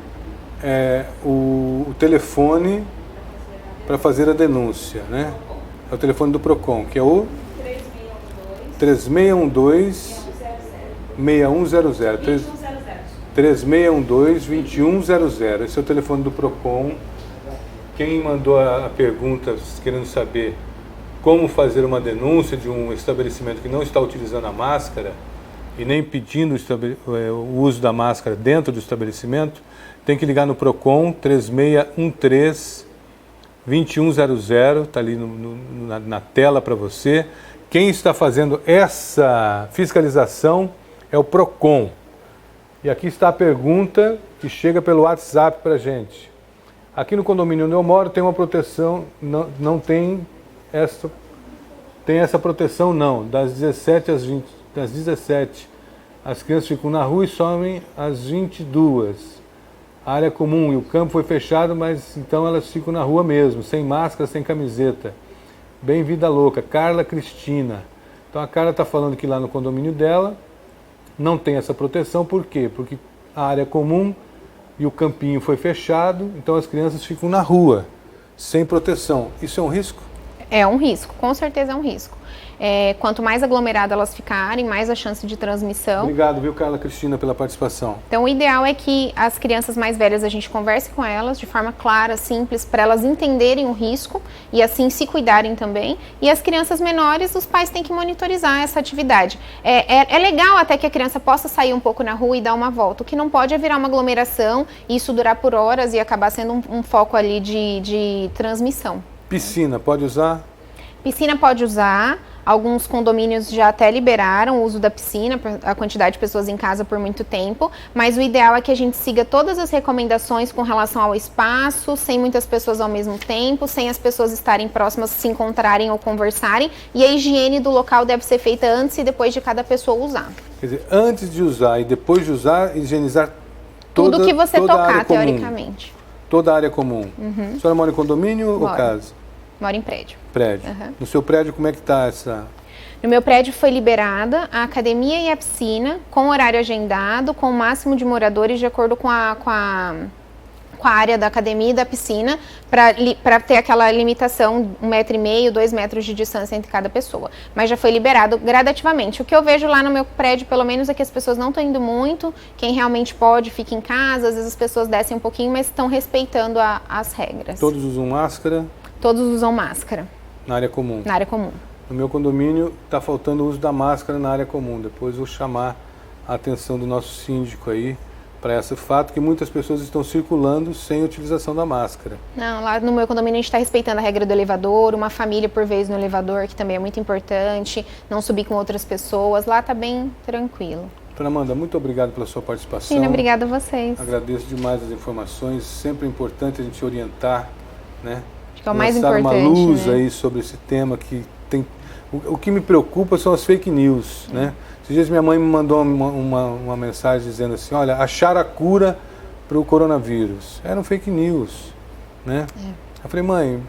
o telefone para fazer a denúncia, né? É o telefone do PROCON, que é o 3612-6100. 3612-2100. Esse é o telefone do PROCON. Quem mandou a pergunta querendo saber como fazer uma denúncia de um estabelecimento que não está utilizando a máscara e nem pedindo o uso da máscara dentro do estabelecimento, tem que ligar no PROCON 3613-2100, está ali na tela para você. Quem está fazendo essa fiscalização é o PROCON. E aqui está a pergunta que chega pelo WhatsApp para a gente. Aqui no condomínio onde eu moro tem uma proteção, não tem essa proteção não, das 17 às 20, das 17 as crianças ficam na rua e somem às 22. A área comum e o campo foi fechado, mas então elas ficam na rua mesmo, sem máscara, sem camiseta. Bem vida louca, Carla Cristina. Então a Carla está falando que lá no condomínio dela não tem essa proteção, por quê? Porque a área comum e o campinho foi fechado, então as crianças ficam na rua, sem proteção. Isso é um risco? É um risco, com certeza é um risco. Quanto mais aglomerado elas ficarem, mais a chance de transmissão. Obrigado, viu, Carla Cristina, pela participação. Então, o ideal é que as crianças mais velhas, a gente converse com elas de forma clara, simples, para elas entenderem o risco e assim se cuidarem também. E as crianças menores, os pais têm que monitorizar essa atividade. É legal até que a criança possa sair um pouco na rua e dar uma volta. O que não pode é virar uma aglomeração e isso durar por horas e acabar sendo um foco ali de transmissão. Piscina, pode usar? Piscina pode usar. Alguns condomínios já até liberaram o uso da piscina, a quantidade de pessoas em casa por muito tempo, mas o ideal é que a gente siga todas as recomendações com relação ao espaço, sem muitas pessoas ao mesmo tempo, sem as pessoas estarem próximas, se encontrarem ou conversarem, e a higiene do local deve ser feita antes e depois de cada pessoa usar. Quer dizer, antes de usar e depois de usar, higienizar tudo que você tocar, teoricamente. Toda a área comum. Uhum. A senhora mora em condomínio ou casa? Moro em prédio. Prédio. Uhum. No seu prédio, como é que está essa... No meu prédio foi liberada a academia e a piscina, com horário agendado, com o máximo de moradores de acordo com a área da academia e da piscina, para ter aquela limitação, 1,5 m, 2 metros de distância entre cada pessoa. Mas já foi liberado gradativamente. O que eu vejo lá no meu prédio, pelo menos, é que as pessoas não estão indo muito, quem realmente pode fica em casa, às vezes as pessoas descem um pouquinho, mas estão respeitando as regras. Todos usam máscara? Todos usam máscara. Na área comum? Na área comum. No meu condomínio está faltando o uso da máscara na área comum. Depois vou chamar a atenção do nosso síndico aí para esse fato que muitas pessoas estão circulando sem utilização da máscara. Não, lá no meu condomínio a gente está respeitando a regra do elevador, uma família por vez no elevador, que também é muito importante, não subir com outras pessoas, lá está bem tranquilo. Dona Amanda, muito obrigado pela sua participação. Sim, obrigada a vocês. Agradeço demais as informações, sempre é importante a gente orientar, né? Acho que é o mais importante, uma luz, né, aí sobre esse tema que tem... O que me preocupa são as fake news, né? Esses dias minha mãe me mandou uma mensagem dizendo assim, olha, acharam a cura para o coronavírus. Era um fake news, né? Eu falei, mãe,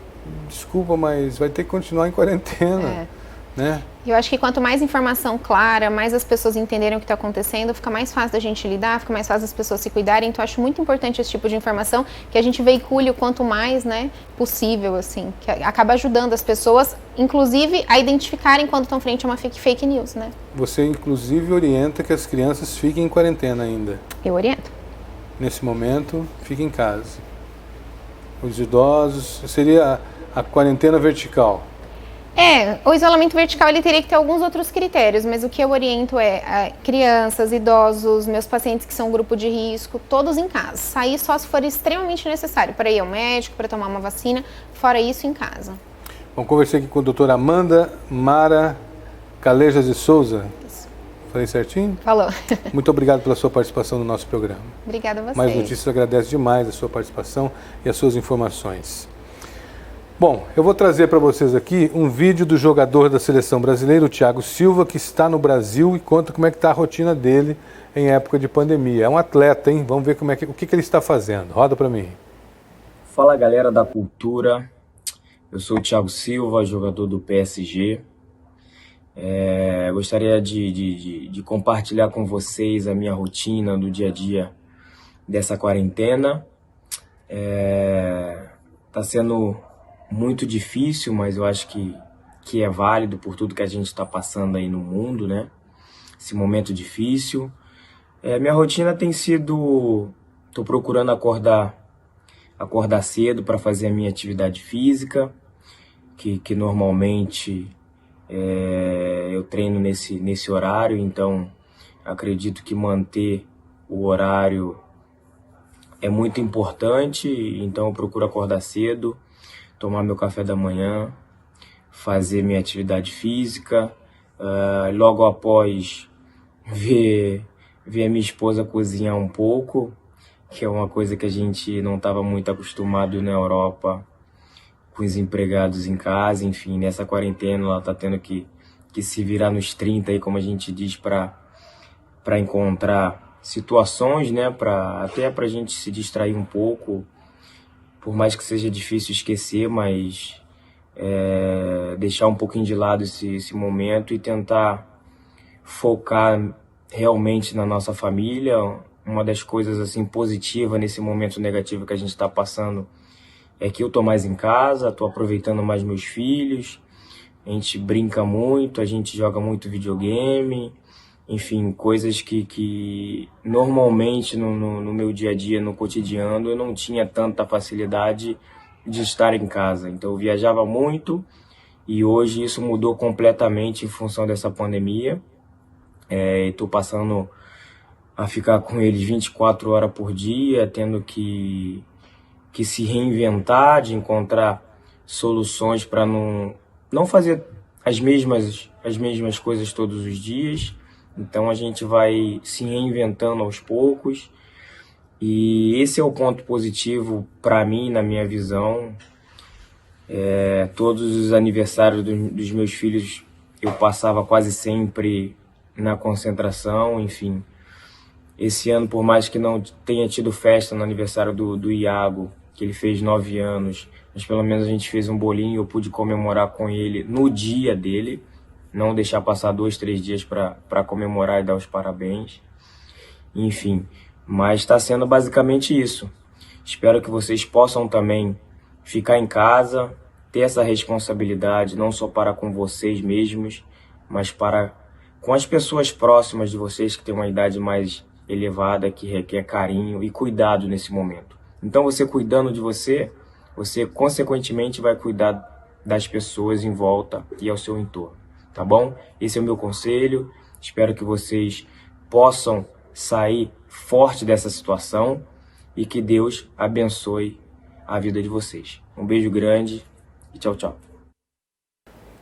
desculpa, mas vai ter que continuar em quarentena, né? Eu acho que quanto mais informação clara, mais as pessoas entenderem o que está acontecendo, fica mais fácil da gente lidar, fica mais fácil das pessoas se cuidarem. Então, eu acho muito importante esse tipo de informação, que a gente veicule o quanto mais, né, possível, assim, que acaba ajudando as pessoas, inclusive, a identificarem quando estão frente a uma fake news, né? Você, inclusive, orienta que as crianças fiquem em quarentena ainda. Eu oriento. Nesse momento, fiquem em casa. Os idosos, seria a quarentena vertical. O isolamento vertical ele teria que ter alguns outros critérios, mas o que eu oriento é crianças, idosos, meus pacientes que são grupo de risco, todos em casa. Sair só se for extremamente necessário, para ir ao médico, para tomar uma vacina, fora isso em casa. Bom, conversei aqui com a doutora Amanda Mara Calejas de Souza. Isso. Falei certinho? Falou. Muito obrigado pela sua participação no nosso programa. Obrigada a vocês. Mais Notícias agradece demais a sua participação e as suas informações. Bom, eu vou trazer para vocês aqui um vídeo do jogador da seleção brasileira, o Thiago Silva, que está no Brasil e conta como é que está a rotina dele em época de pandemia. É um atleta, hein? Vamos ver o que ele está fazendo. Roda para mim. Fala, galera da cultura. Eu sou o Thiago Silva, jogador do PSG. Gostaria de compartilhar com vocês a minha rotina do dia a dia dessa quarentena. Tá sendo muito difícil, mas eu acho que é válido por tudo que a gente está passando aí no mundo, né? Esse momento difícil. Minha rotina tem sido... Tô procurando acordar cedo para fazer a minha atividade física, que normalmente eu treino nesse horário, então acredito que manter o horário é muito importante, então eu procuro acordar cedo, tomar meu café da manhã, fazer minha atividade física, logo após ver a minha esposa cozinhar um pouco, que é uma coisa que a gente não estava muito acostumado na Europa, com os empregados em casa. Enfim, nessa quarentena ela está tendo que se virar nos 30, aí, como a gente diz, para encontrar situações, né, até para a gente se distrair um pouco, por mais que seja difícil esquecer, mas deixar um pouquinho de lado esse momento e tentar focar realmente na nossa família. Uma das coisas assim positivas nesse momento negativo que a gente está passando é que eu tô mais em casa, tô aproveitando mais meus filhos, a gente brinca muito, a gente joga muito videogame, enfim, coisas que normalmente no meu dia a dia, no cotidiano, eu não tinha tanta facilidade de estar em casa. Então eu viajava muito e hoje isso mudou completamente em função dessa pandemia. Estou passando a ficar com eles 24 horas por dia, tendo que se reinventar, de encontrar soluções para não fazer as mesmas coisas todos os dias. Então a gente vai se reinventando aos poucos, e esse é o ponto positivo para mim, na minha visão. Todos os aniversários dos meus filhos eu passava quase sempre na concentração. Enfim, esse ano, por mais que não tenha tido festa no aniversário do Iago, que ele fez 9 anos, mas pelo menos a gente fez um bolinho e eu pude comemorar com ele no dia dele, não deixar passar 2, 3 dias para comemorar e dar os parabéns. Enfim, mas está sendo basicamente isso. Espero que vocês possam também ficar em casa, ter essa responsabilidade, não só para com vocês mesmos, mas para com as pessoas próximas de vocês que têm uma idade mais elevada, que requer carinho e cuidado nesse momento. Então, você cuidando de você consequentemente vai cuidar das pessoas em volta e ao seu entorno, tá bom? Esse é o meu conselho. Espero que vocês possam sair forte dessa situação e que Deus abençoe a vida de vocês. Um beijo grande e tchau, tchau.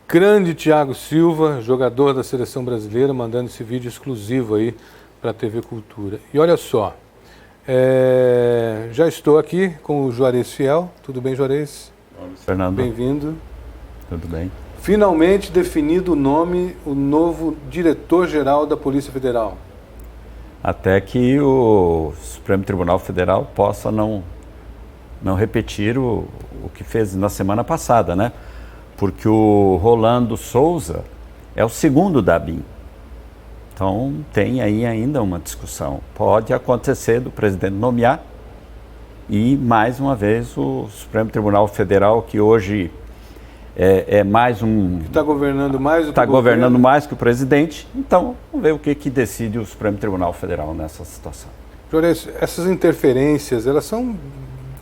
Grande Thiago Silva, jogador da Seleção Brasileira, mandando esse vídeo exclusivo aí para a TV Cultura. E olha só, já estou aqui com o Juarez Fiel. Tudo bem, Juarez? Fernando. Bem-vindo. Tudo bem. Finalmente definido o novo diretor-geral da Polícia Federal. Até que o Supremo Tribunal Federal possa não repetir o que fez na semana passada, né? Porque o Rolando Souza é o segundo da ABIN. Então tem aí ainda uma discussão. Pode acontecer do presidente nomear e, mais uma vez, o Supremo Tribunal Federal, que hoje é mais um... Está governando mais do que Está governando mais que o presidente. Então, vamos ver o que decide o Supremo Tribunal Federal nessa situação. Juarez, essas interferências, elas são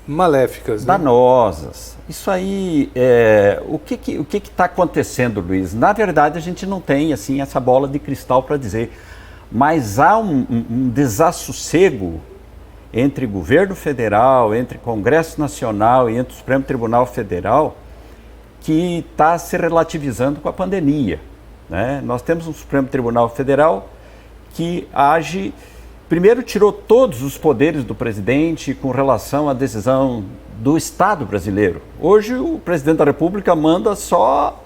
maléficas, né? Danosas. Isso aí, o que está acontecendo, Luiz? Na verdade, a gente não tem assim essa bola de cristal para dizer, mas há um desassossego entre governo federal, entre Congresso Nacional e entre o Supremo Tribunal Federal, que está se relativizando com a pandemia, né? Nós temos um Supremo Tribunal Federal que age... Primeiro, tirou todos os poderes do presidente com relação à decisão do Estado brasileiro. Hoje, o presidente da República manda só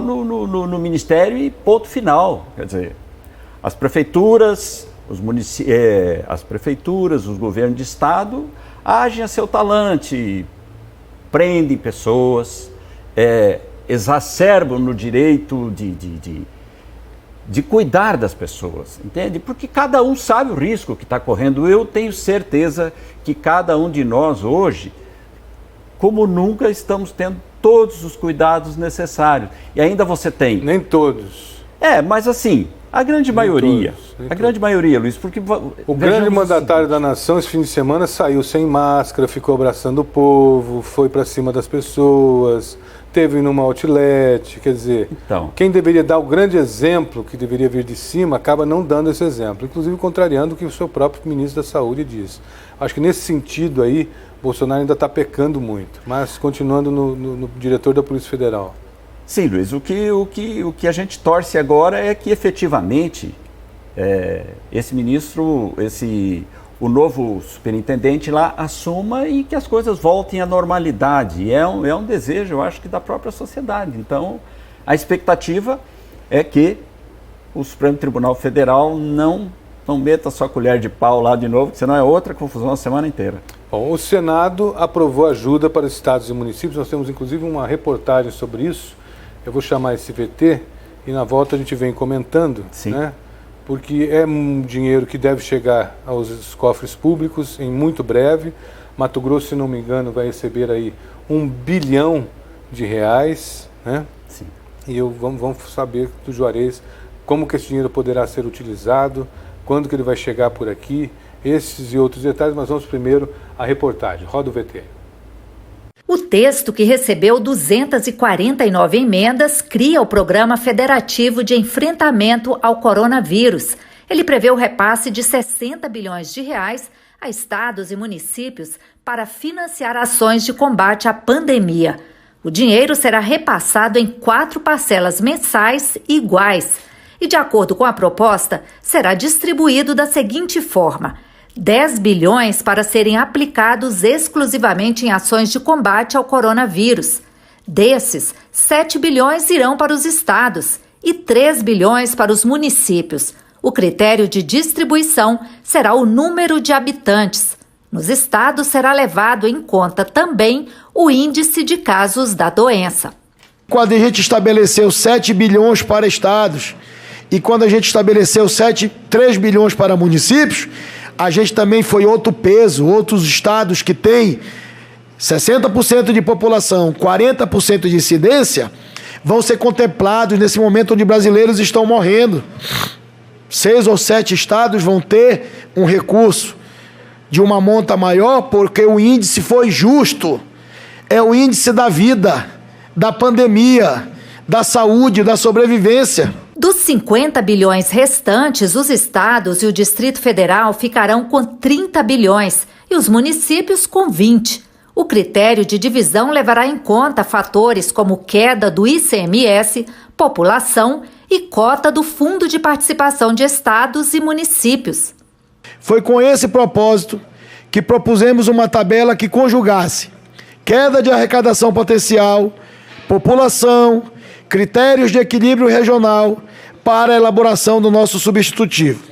no Ministério e ponto final. Quer dizer, as prefeituras, os governos de Estado agem a seu talante, prendem pessoas, exacerbam no direito de cuidar das pessoas, entende? Porque cada um sabe o risco que está correndo. Eu tenho certeza que cada um de nós hoje, como nunca, estamos tendo todos os cuidados necessários. E ainda você tem... Nem todos. Mas assim, a grande maioria. A grande maioria, Luiz, porque... O grande mandatário da nação esse fim de semana saiu sem máscara, ficou abraçando o povo, foi para cima das pessoas... Teve numa outlet, quer dizer, então, quem deveria dar o grande exemplo, que deveria vir de cima, acaba não dando esse exemplo, inclusive contrariando o que o seu próprio ministro da Saúde diz. Acho que nesse sentido aí, Bolsonaro ainda está pecando muito, mas continuando no diretor da Polícia Federal. Sim, Luiz, o que a gente torce agora é que efetivamente esse ministro, o novo superintendente lá assuma e que as coisas voltem à normalidade. É um desejo, eu acho, que da própria sociedade. Então, a expectativa é que o Supremo Tribunal Federal não meta sua colher de pau lá de novo, senão é outra confusão a semana inteira. Bom, o Senado aprovou ajuda para os estados e municípios. Nós temos, inclusive, uma reportagem sobre isso. Eu vou chamar esse VT e na volta a gente vem comentando, né? Porque é um dinheiro que deve chegar aos cofres públicos em muito breve. Mato Grosso, se não me engano, vai receber aí R$1 bilhão, né? Sim. E vamos saber do Juarez como que esse dinheiro poderá ser utilizado, quando que ele vai chegar por aqui, esses e outros detalhes, mas vamos primeiro à reportagem. Roda o VT. O texto, que recebeu 249 emendas, cria o Programa Federativo de Enfrentamento ao Coronavírus. Ele prevê o repasse de R$60 bilhões a estados e municípios para financiar ações de combate à pandemia. O dinheiro será repassado em 4 parcelas mensais iguais. E, de acordo com a proposta, será distribuído da seguinte forma: 10 bilhões para serem aplicados exclusivamente em ações de combate ao coronavírus. Desses, 7 bilhões irão para os estados e 3 bilhões para os municípios. O critério de distribuição será o número de habitantes. Nos estados será levado em conta também o índice de casos da doença. Quando a gente estabeleceu 7 bilhões para estados e quando a gente estabeleceu 3 bilhões para municípios, a gente também foi outro peso. Outros estados que têm 60% de população, 40% de incidência, vão ser contemplados nesse momento onde brasileiros estão morrendo. 6 ou 7 estados vão ter um recurso de uma monta maior, porque o índice foi justo. É o índice da vida, da pandemia, da saúde, da sobrevivência. Dos 50 bilhões restantes, os estados e o Distrito Federal ficarão com 30 bilhões e os municípios com 20. O critério de divisão levará em conta fatores como queda do ICMS, população e cota do Fundo de Participação de Estados e Municípios. Foi com esse propósito que propusemos uma tabela que conjugasse queda de arrecadação potencial, população, critérios de equilíbrio regional para a elaboração do nosso substitutivo.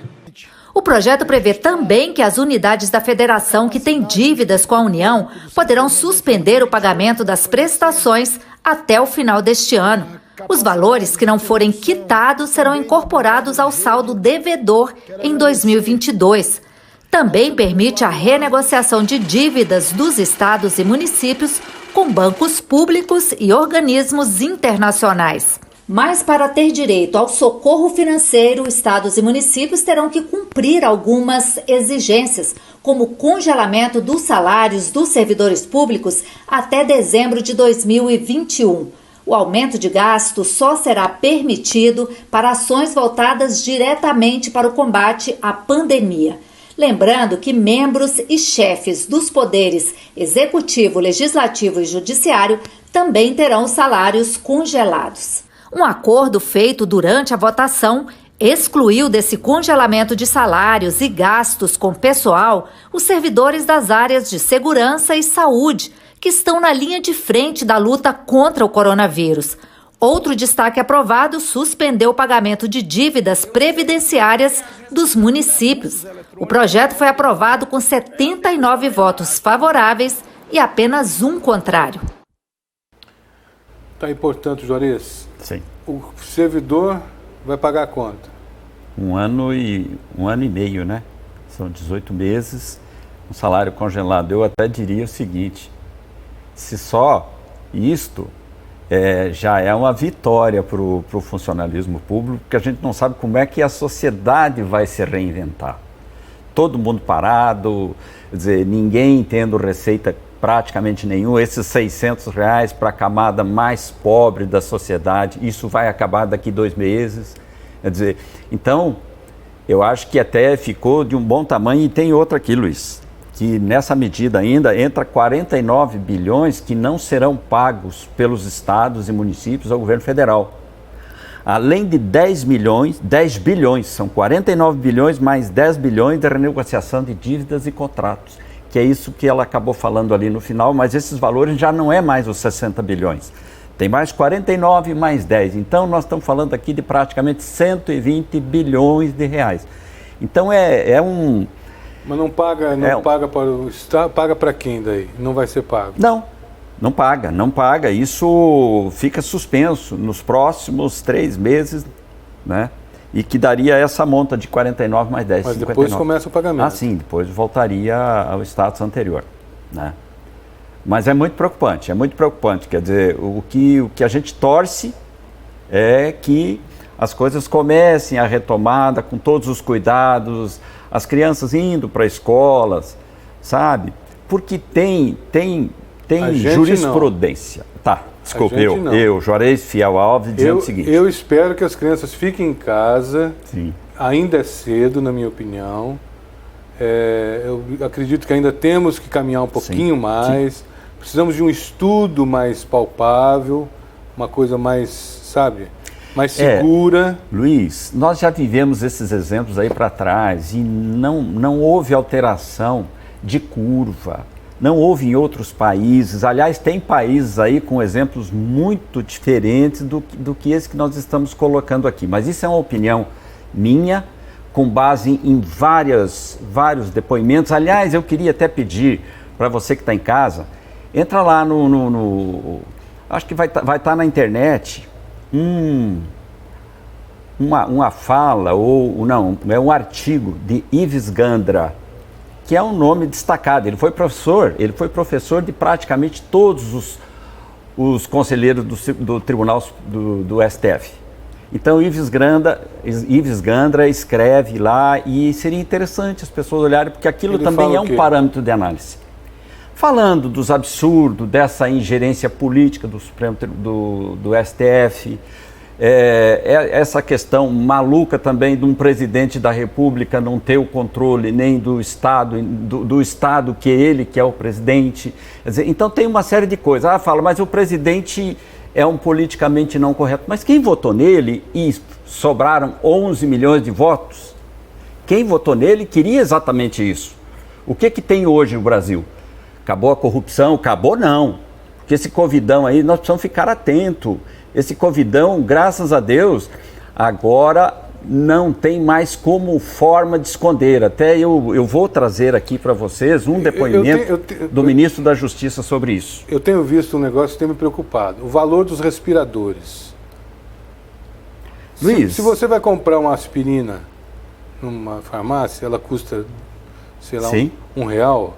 O projeto prevê também que as unidades da federação que têm dívidas com a União poderão suspender o pagamento das prestações até o final deste ano. Os valores que não forem quitados serão incorporados ao saldo devedor em 2022. Também permite a renegociação de dívidas dos estados e municípios com bancos públicos e organismos internacionais. Mas para ter direito ao socorro financeiro, estados e municípios terão que cumprir algumas exigências, como o congelamento dos salários dos servidores públicos até dezembro de 2021. O aumento de gastos só será permitido para ações voltadas diretamente para o combate à pandemia. Lembrando que membros e chefes dos poderes executivo, legislativo e judiciário também terão salários congelados. Um acordo feito durante a votação excluiu desse congelamento de salários e gastos com pessoal os servidores das áreas de segurança e saúde, que estão na linha de frente da luta contra o coronavírus. Outro destaque aprovado suspendeu o pagamento de dívidas previdenciárias dos municípios. O projeto foi aprovado com 79 votos favoráveis e apenas um contrário. Está aí, portanto, Juarez. Sim. O servidor vai pagar a conta. Um ano e meio, né? São 18 meses, um salário congelado. Eu até diria o seguinte: se só isto já é uma vitória para o funcionalismo público, porque a gente não sabe como é que a sociedade vai se reinventar. Todo mundo parado, quer dizer, ninguém tendo receita praticamente nenhum, esses R$600 para a camada mais pobre da sociedade, isso vai acabar daqui 2 meses. Quer dizer, então, eu acho que até ficou de um bom tamanho. E tem outra aqui, Luiz. que nessa medida ainda entra 49 bilhões que não serão pagos pelos estados e municípios ao governo federal. Além de 10 bilhões, são 49 bilhões mais 10 bilhões de renegociação de dívidas e contratos, que é isso que ela acabou falando ali no final, mas esses valores já não é mais os 60 bilhões. Tem mais 49 mais 10, então nós estamos falando aqui de praticamente 120 bilhões de reais. Então Mas não paga para o Estado, paga para quem daí? Não vai ser pago? Não paga. Isso fica suspenso nos próximos 3 meses, né? E que daria essa monta de 49 mais 10, Mas 59. depois começa o pagamento. Sim, depois voltaria ao status anterior, né? Mas é muito preocupante, quer dizer, o que a gente torce é que as coisas comecem a retomada com todos os cuidados, as crianças indo para escolas, sabe? Porque tem jurisprudência. Não. Tá, desculpa, eu, Juarez Fiel Alves, dizendo o seguinte. Eu espero que as crianças fiquem em casa. Sim. Ainda é cedo, na minha opinião. Eu acredito que ainda temos que caminhar um pouquinho mais. Sim. Precisamos de um estudo mais palpável, uma coisa mais, sabe, mais segura. Luiz, nós já vivemos esses exemplos aí para trás e não houve alteração de curva, não houve em outros países. Aliás, tem países aí com exemplos muito diferentes do que esse que nós estamos colocando aqui. Mas isso é uma opinião minha, com base em vários depoimentos. Aliás, eu queria até pedir para você que está em casa, entra lá acho que vai estar na internet uma fala, ou não, é um artigo de Ives Gandra, que é um nome destacado. Ele foi professor de praticamente todos os conselheiros do Tribunal do STF. Então, Ives Gandra escreve lá, e seria interessante as pessoas olharem, porque aquilo também é um parâmetro de análise. Falando dos absurdos, dessa ingerência política do Supremo do STF, essa questão maluca também de um presidente da República não ter o controle nem do Estado, do Estado que é o presidente. Quer dizer, então tem uma série de coisas. Fala, mas o presidente é um politicamente não correto. Mas quem votou nele e sobraram 11 milhões de votos, quem votou nele queria exatamente isso. O que tem hoje no Brasil? Acabou a corrupção? Acabou não. Porque esse covidão aí, nós precisamos ficar atentos. Esse covidão, graças a Deus, agora não tem mais como forma de esconder. Até eu vou trazer aqui para vocês um depoimento do ministro da Justiça sobre isso. Eu tenho visto um negócio que tem me preocupado. O valor dos respiradores. Luiz, se você vai comprar uma aspirina numa farmácia, ela custa, sei lá, R$1.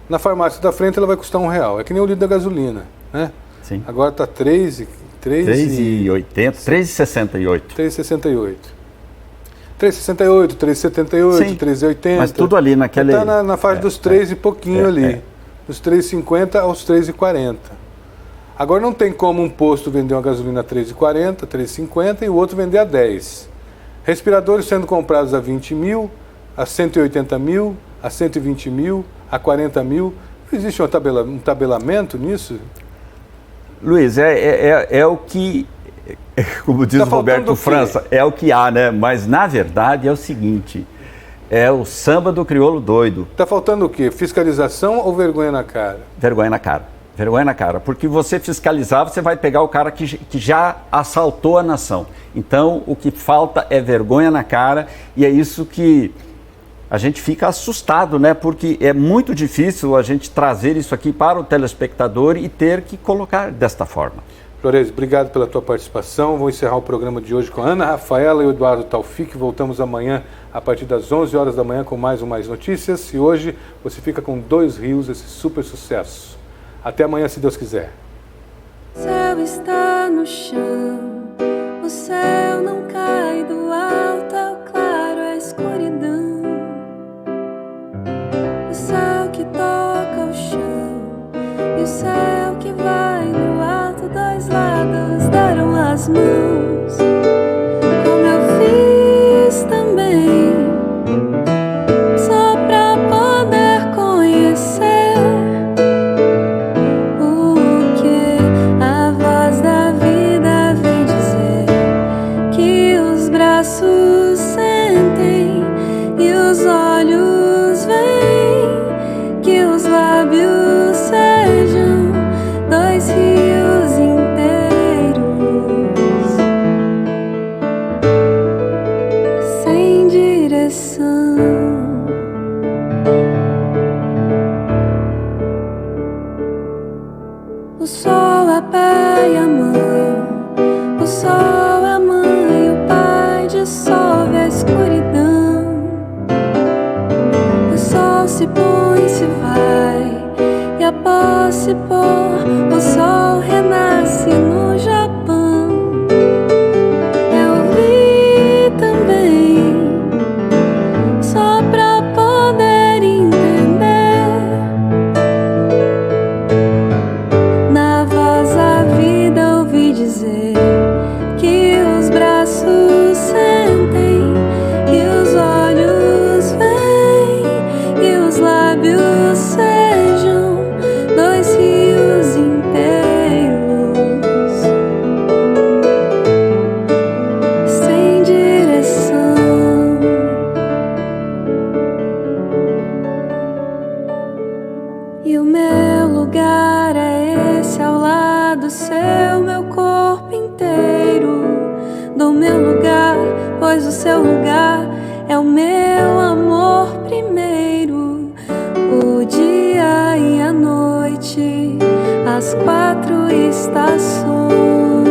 Na farmácia da frente ela vai custar R$1. É que nem o litro da gasolina, né? Sim. Agora está 3,80, 3,68. 3,68. 3,68, 3,78, 3,80. Mas tudo ali naquele... Está na faixa dos 3 e pouquinho ali. Dos 3,50 aos 3,40. Agora não tem como um posto vender uma gasolina a 3,40, 3,50 e o outro vender a 10. Respiradores sendo comprados a 20 mil, a 180 mil, a 120 mil, a 40 mil. Não existe um tabelamento nisso? Luiz, é o que, como diz o Roberto França, é o que há, né? Mas, na verdade, é o seguinte, é o samba do crioulo doido. Está faltando o quê? Fiscalização ou vergonha na cara? Vergonha na cara. Vergonha na cara. Porque você fiscalizar, você vai pegar o cara que já assaltou a nação. Então, o que falta é vergonha na cara, e é isso que a gente fica assustado, né? Porque é muito difícil a gente trazer isso aqui para o telespectador e ter que colocar desta forma. Juarez, obrigado pela tua participação. Vou encerrar o programa de hoje com a Ana Rafaela e o Eduardo Taufik. Voltamos amanhã a partir das 11 horas da manhã com mais Notícias. E hoje você fica com Dois Rios, esse super sucesso. Até amanhã, se Deus quiser. O céu está no chão, o céu não cai do alto, é o claro, é a escuridão. O céu que toca o chão e o céu que vai no alto, dois lados deram as mãos, como eu fiz também, só pra poder conhecer pé e a mão, o sol, a mãe, o pai dissolve a escuridão. O sol se põe, se vai, e após se pôr, o sol renasce no Japão. Eu vi também, só pra poder entender, na voz da vida ouvi dizer que os braços sentem, e os olhos veem, e os lábios sejam dois rios inteiros, sem direção. E o meu lugar é esse, ao lado seu, meu corpo inteiro. Do meu lugar, pois o seu lugar é o meu amor primeiro. O dia e a noite, as 4 estações.